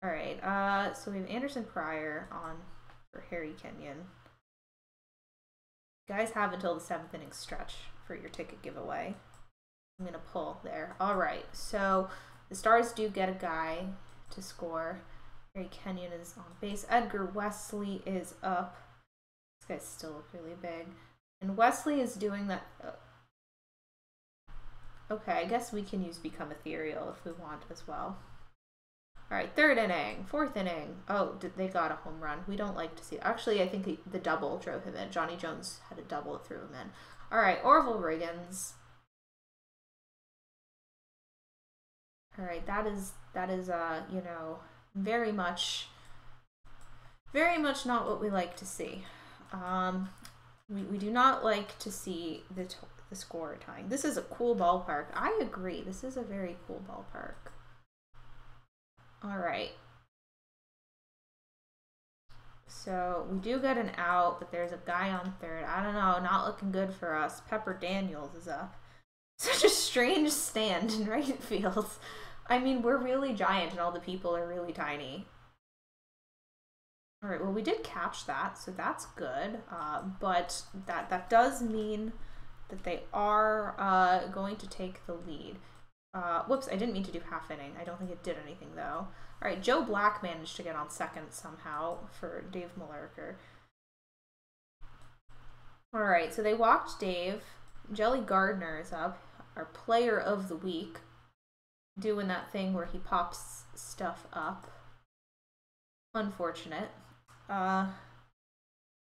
Alright, so we have Anderson Pryor on for Harry Kenyon. You guys have until the 7th inning stretch for your ticket giveaway. I'm gonna pull there. Alright, so the Stars do get a guy to score. Harry Kenyon is on base. Edgar Wesley is up. This guy's still look really big. And Wesley is doing that. Okay, I guess we can use Become Ethereal if we want as well. Alright, 3rd inning, 4th inning. Oh, they got a home run. We don't like to see it. Actually, I think the double drove him in. Johnny Jones had a double that threw him in. Alright, Orville Riggins. Alright, that is you know, very much not what we like to see. We do not like to see the score tying. This is a cool ballpark. I agree. This is a very cool ballpark. All right. So we do get an out, but there's a guy on third. I don't know. Not looking good for us. Pepper Daniels is up. Such a strange stand in right field. I mean, we're really giant and all the people are really tiny. All right, well, we did catch that, so that's good. But that does mean that they are going to take the lead. Whoops, I didn't mean to do half inning. I don't think it did anything, though. All right, Joe Black managed to get on second somehow for Dave Mullerker. All right, so they walked Dave. Jelly Gardner is up, our player of the week, doing that thing where he pops stuff up. Unfortunate.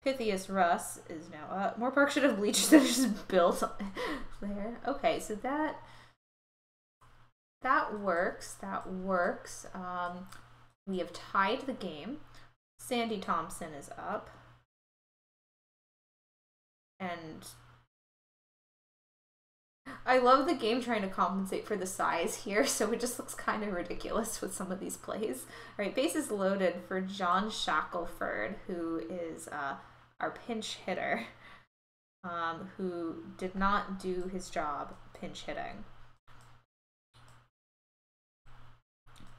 Pythias Russ is now up. More parks should have bleachers that are just built there. Okay, so that works. That works. We have tied the game. Sandy Thompson is up. And I love the game trying to compensate for the size here, so it just looks kind of ridiculous with some of these plays. All right, bases loaded for John Shackelford, who is our pinch hitter, who did not do his job pinch hitting.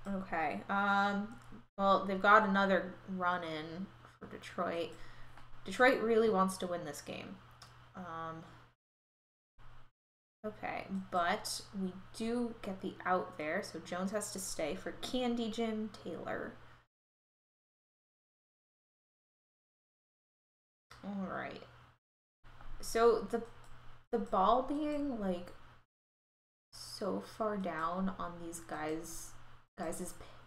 Okay, well, they've got another run in for Detroit. Detroit really wants to win this game. Okay, but we do get the out there, so Jones has to stay for Candy Jim Taylor. All right. So the ball being like so far down on these guys'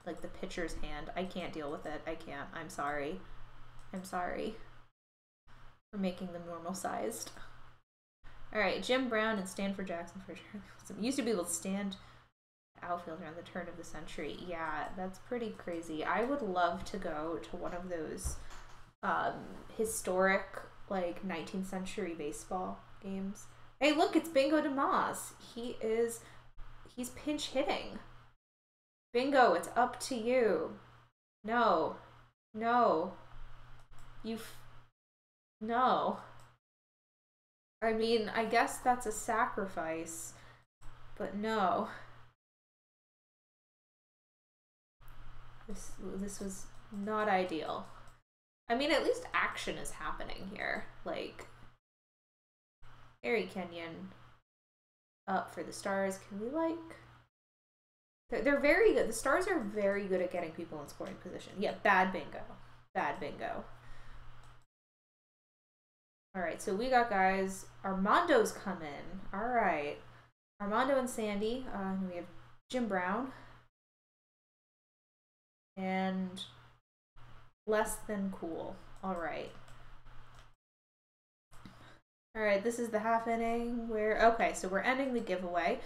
like the pitcher's hand, I can't deal with it. I can't. I'm sorry. I'm sorry for making them normal sized. All right, Jim Brown and Stanford Jackson for Charlie Wilson. Used to be able to stand outfielder around the turn of the century. Yeah, that's pretty crazy. I would love to go to one of those historic, like, 19th century baseball games. Hey, look, it's Bingo DeMoss. He's pinch hitting. Bingo, it's up to you. No. No. No. I mean, I guess that's a sacrifice, but no. This was not ideal. I mean, at least action is happening here. Like, Harry Kenyon up for the Stars. Can we, like... They're very good. The Stars are very good at getting people in scoring position. Yeah, bad bingo. Bad bingo. All right, so we got guys. Armando's come in. All right. Armando and Sandy. We have Jim Brown. And Less Than Cool. All right. All right, this is the half inning where... Okay, so we're ending the giveaway.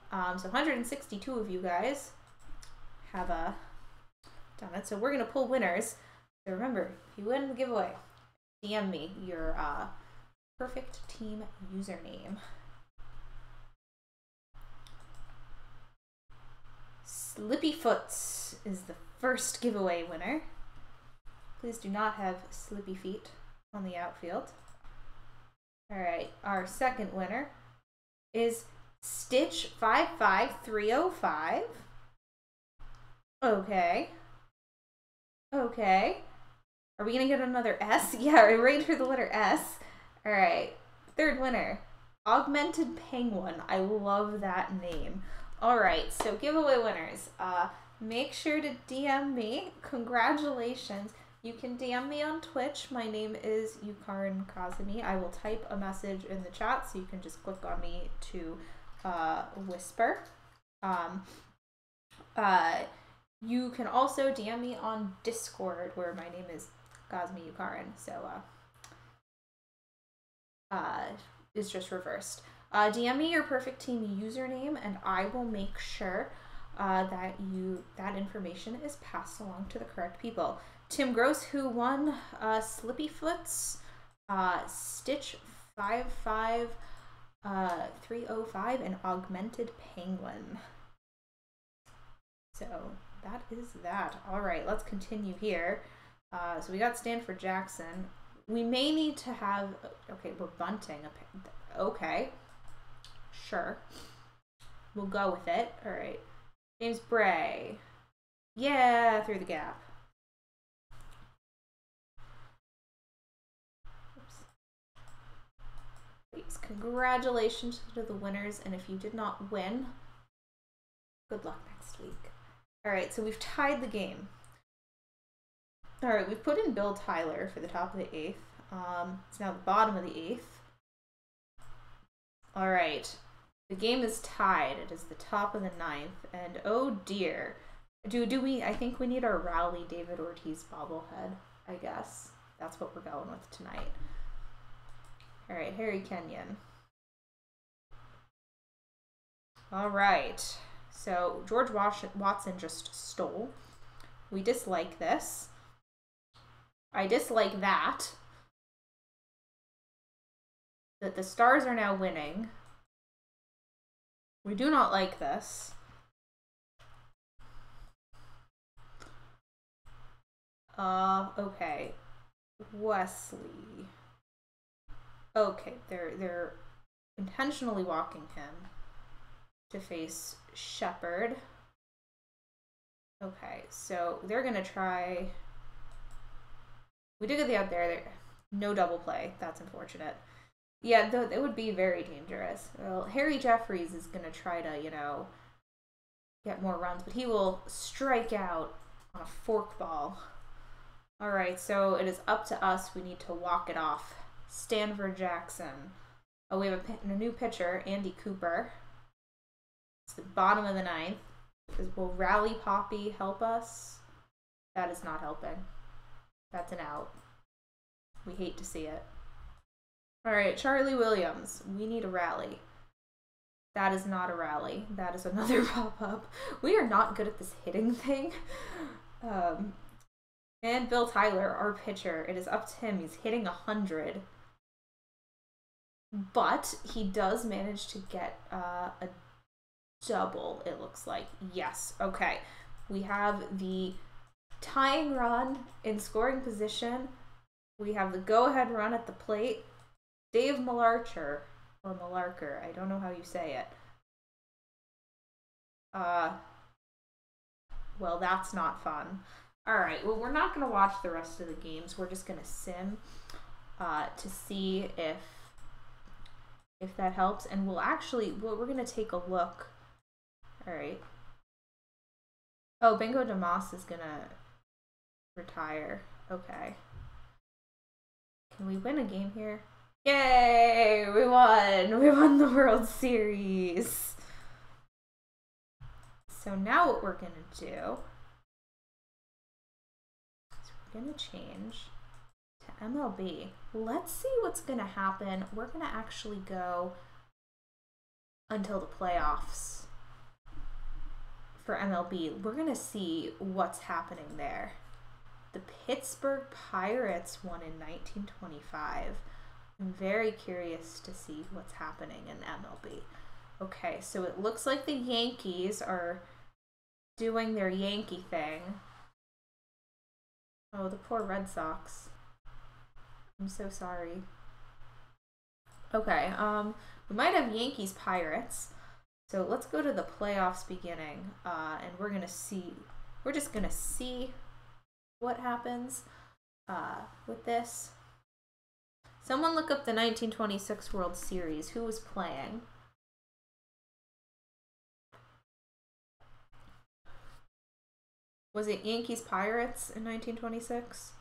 So 162 of you guys have done it. So we're going to pull winners. So remember, if you win the giveaway, DM me your perfect team username. Slippy Foots is the first giveaway winner. Please do not have slippy feet on the outfield. All right, our second winner is Stitch 55305. Okay. Okay. Are we gonna get another S? Yeah, right for the letter S. All right. Third winner, Augmented Penguin. I love that name. All right, so giveaway winners. Make sure to DM me. Congratulations. You can DM me on Twitch. My name is YukarinKazami. I will type a message in the chat, so you can just click on me to whisper. You can also DM me on Discord, where my name is Kazmi Yukarin. So it's just reversed. DM me your perfect team username, and I will make sure that information is passed along to the correct people. Tim Gross, who won Slippy Foots, Stitch 55305, and Augmented Penguin. So that is that. All right, let's continue here. So we got Stanford Jackson. We may need to have... Okay, we're bunting. Okay. Sure. We'll go with it. All right. James Bray. Yeah, through the gap. Oops. Congratulations to the winners, and if you did not win, good luck next week. All right, so we've tied the game. All right, we've put in Bill Tyler for the top of the 8th. It's now the bottom of the 8th. All right, the game is tied. It is the top of the 9th, and oh dear. Do we, I think we need our Rally David Ortiz bobblehead, I guess. That's what we're going with tonight. All right, Harry Kenyon. All right, so George Watson just stole. We dislike this. I dislike that the Stars are now winning. We do not like this. Okay. Wesley. Okay, they're intentionally walking him to face Shepard. Okay, so they're gonna try. We did get the out there. No double play. That's unfortunate. Yeah, it would be very dangerous. Well, Harry Jeffries is going to try to, you know, get more runs, but he will strike out on a fork ball. All right, so it is up to us. We need to walk it off. Stanford Jackson. Oh, we have a new pitcher, Andy Cooper. It's the bottom of the 9th. Will Rally Poppy help us? That is not helping. That's an out. We hate to see it. All right, Charlie Williams. We need a rally. That is not a rally. That is another pop-up. We are not good at this hitting thing. And Bill Tyler, our pitcher. It is up to him. He's hitting 100. But he does manage to get a double, it looks like. Yes, okay. We have the tying run in scoring position. We have the go-ahead run at the plate. Dave Malarcher, or Malarker, I don't know how you say it. Well, that's not fun. All right, well, we're not going to watch the rest of the games. We're just going to sim to see if that helps. And we'll actually, we're going to take a look. All right. Oh, Bingo DeMoss is going to retire. Okay. Can we win a game here? Yay! We won! We won the World Series! So now what we're going to do is we're going to change to MLB. Let's see what's going to happen. We're going to actually go until the playoffs for MLB. We're going to see what's happening there. The Pittsburgh Pirates won in 1925. I'm very curious to see what's happening in MLB. Okay, so it looks like the Yankees are doing their Yankee thing. Oh, the poor Red Sox. I'm so sorry. Okay, we might have Yankees Pirates. So let's go to the playoffs beginning, and we're just gonna see what happens with this. Someone look up the 1926 World Series. Who was playing? Was it Yankees Pirates in 1926?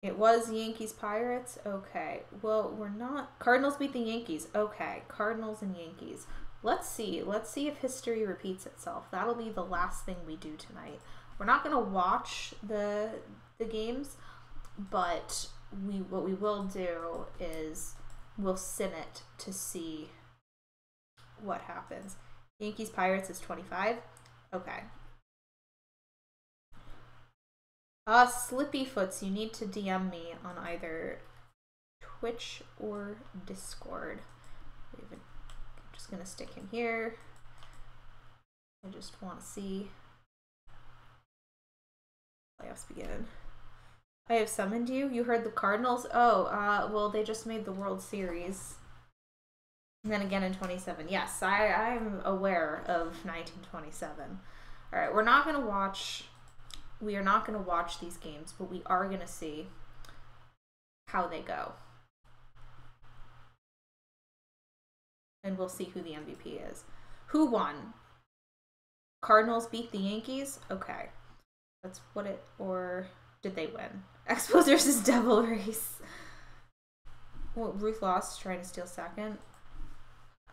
It was Yankees Pirates? Okay. Well, we're not. Cardinals beat the Yankees. Okay. Cardinals and Yankees. Let's see. Let's see if history repeats itself. That'll be the last thing we do tonight. We're not going to watch the games, but what we will do is we'll sim it to see what happens. Yankees Pirates is 25. Okay. Slippyfoots, you need to DM me on either Twitch or Discord. I'm just gonna stick him here. I just want to see playoffs begin. I have summoned you. You heard the Cardinals? Oh, well, they just made the World Series. And then again in 27. Yes, I'm aware of 1927. All right, we are not going to watch these games, but we are going to see how they go. And we'll see who the MVP is. Who won? Cardinals beat the Yankees? Okay. That's what it, or did they win? Expos versus Devil Race. Well, Ruth lost, trying to steal second.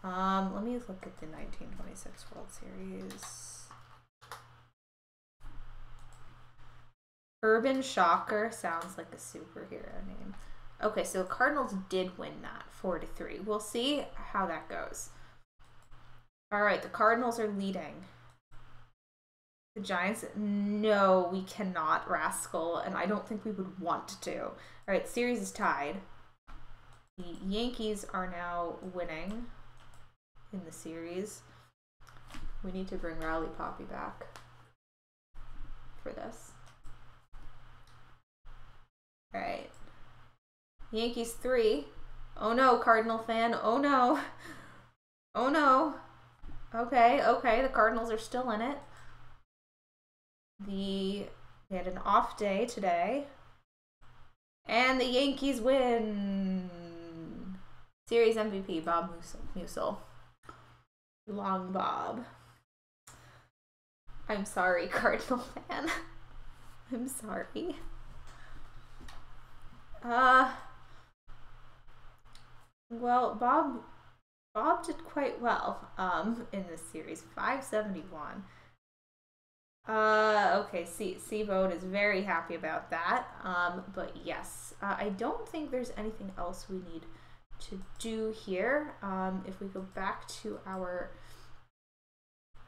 Let me look at the 1926 World Series. Urban Shocker sounds like a superhero name. Okay, so the Cardinals did win that 4-3. We'll see how that goes. All right, the Cardinals are leading. The Giants, no, we cannot, Rascal, and I don't think we would want to. All right, series is tied. The Yankees are now winning in the series. We need to bring Rowley Poppy back for this. All right. Yankees 3. Oh no, Cardinal fan. Oh no. Oh no. Okay, the Cardinals are still in it. They had an off day today. And the Yankees win. Series MVP, Bob Musil. Long Bob. I'm sorry, Cardinal fan. I'm sorry. Well, Bob did quite well in this series. 571. Okay, C-Vote is very happy about that. But yes, I don't think there's anything else we need to do here. If we go back to our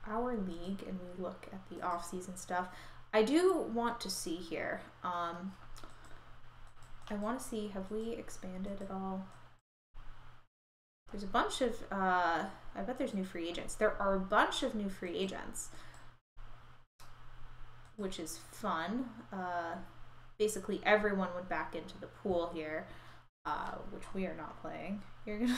league and we look at the off-season stuff, I do want to see here. I want to see, have we expanded at all? There's a bunch of, I bet there's new free agents. There are a bunch of new free agents, which is fun. Basically everyone went back into the pool here, which we are not playing. You're gonna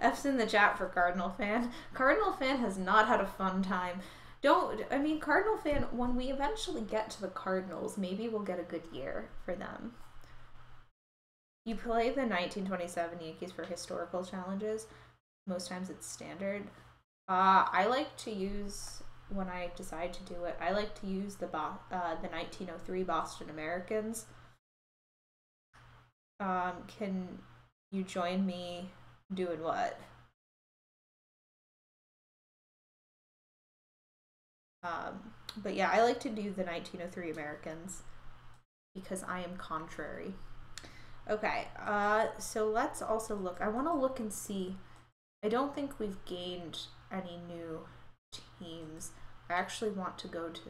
F's in the chat for Cardinal fan. Cardinal fan has not had a fun time. Cardinal fan, when we eventually get to the Cardinals, maybe we'll get a good year for them. You play the 1927 Yankees for historical challenges. Most times it's standard. I like to use, when I decide to do it, I like to use the 1903 Boston Americans. Can you join me doing what? But yeah, I like to do the 1903 Americans because I am contrary. Okay, so let's also look. I want to look and see. I don't think we've gained any new teams. I actually want to go to...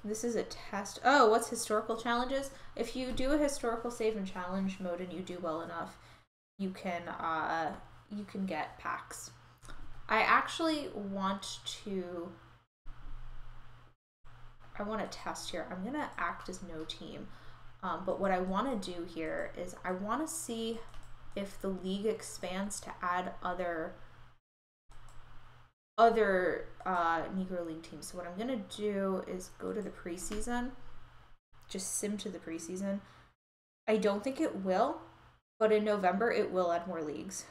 This is a test. Oh, what's historical challenges? If you do a historical save and challenge mode and you do well enough, you can get packs. I actually want to... I want to test here. I'm going to act as no team. But what I want to do here is I want to see if the league expands to add other Negro League teams. So what I'm going to do is go to the preseason. Just sim to the preseason. I don't think it will, but in November it will add more leagues.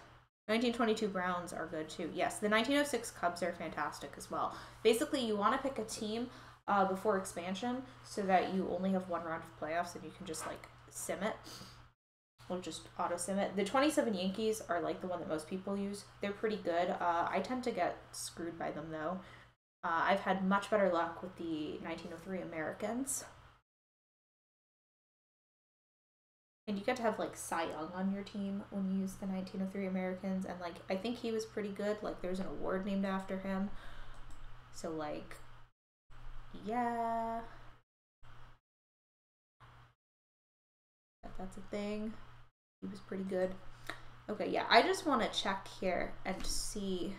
1922 Browns are good too. Yes, the 1906 Cubs are fantastic as well. Basically, you want to pick a team before expansion so that you only have one round of playoffs and you can just like sim it or just auto sim it. The 27 Yankees are like the one that most people use. They're pretty good. I tend to get screwed by them though. I've had much better luck with the 1903 Americans. And you get to have like Cy Young on your team when you use the 1903 Americans, and like I think he was pretty good. Like there's an award named after him. So like yeah, that's a thing. He was pretty good. Okay, yeah, I just want to check here and see.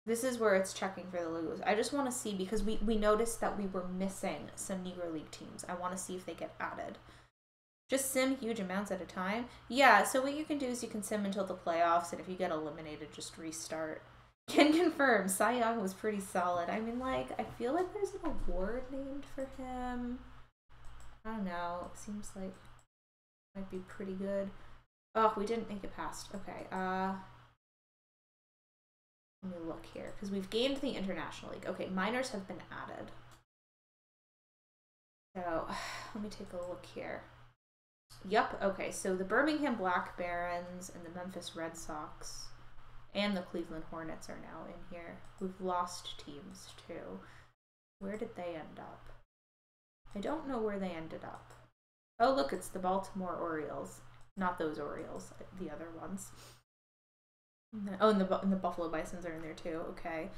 This is where it's checking for the logos. I just want to see because we noticed that we were missing some Negro League teams. I want to see if they get added. Just sim huge amounts at a time? Yeah, so what you can do is you can sim until the playoffs, and if you get eliminated, just restart. Can confirm, Cy Young was pretty solid. I mean, like, I feel like there's an award named for him. I don't know. It seems like it might be pretty good. Oh, we didn't make it past. Okay, let me look here, because we've gained the International League. Okay, minors have been added. So, let me take a look here. Yup, okay, so the Birmingham Black Barons and the Memphis Red Sox and the Cleveland Hornets are now in here. We've lost teams, too. Where did they end up? I don't know where they ended up. Oh, look, it's the Baltimore Orioles. Not those Orioles, the other ones. Oh, and the Buffalo Bisons are in there, too. Okay.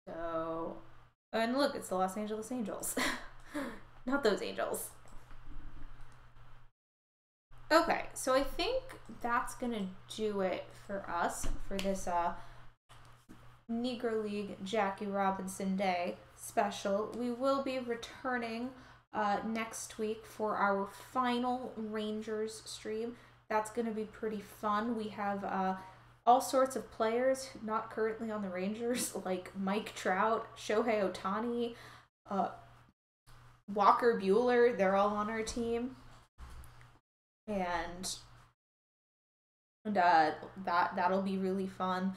So, and look, it's the Los Angeles Angels. Not those Angels. Okay, so I think that's gonna do it for us for this Negro League Jackie Robinson Day special. We will be returning next week for our final Rangers stream. That's gonna be pretty fun. We have all sorts of players not currently on the Rangers, like Mike Trout, Shohei Ohtani, Walker Buehler. They're all on our team. And that'll be really fun.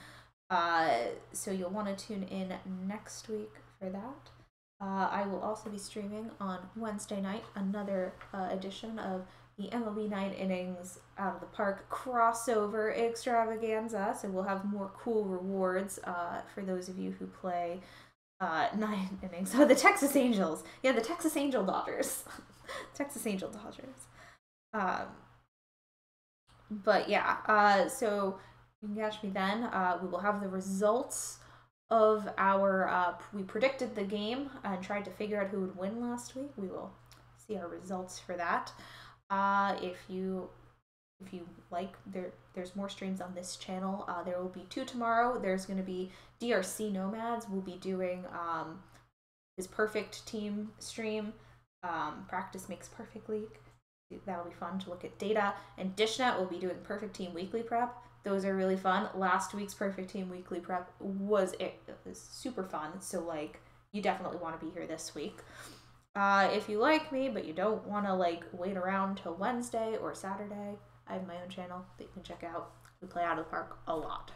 So you'll want to tune in next week for that. I will also be streaming on Wednesday night another edition of the MLB 9 Innings Out of the Park crossover extravaganza. So we'll have more cool rewards for those of you who play 9 innings. Oh, the Texas Angels. Yeah, the Texas Angel Dodgers. Texas Angel Dodgers. But yeah, so you can catch me then. We will have the results of our, we predicted the game and tried to figure out who would win last week. We will see our results for that. If you like, there's more streams on this channel. There will be 2 tomorrow. There's going to be DRC Nomads. We'll be doing his perfect team stream. Practice makes perfect league. That'll be fun to look at data. And DishNet will be doing Perfect Team Weekly Prep. Those are really fun. Last week's Perfect Team Weekly Prep was super fun. So, like, you definitely want to be here this week. If you like me, but you don't want to, like, wait around till Wednesday or Saturday, I have my own channel that you can check out. We play Out of the Park a lot.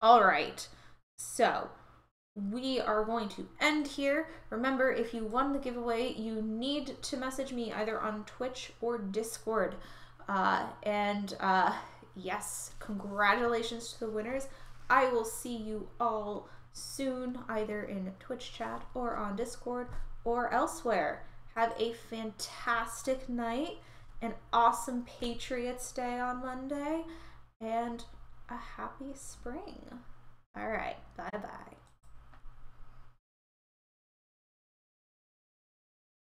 All right. So, we are going to end here. Remember, if you won the giveaway, you need to message me either on Twitch or Discord. Yes, congratulations to the winners. I will see you all soon, either in Twitch chat or on Discord or elsewhere. Have a fantastic night, an awesome Patriots Day on Monday, and a happy spring. All right, bye-bye.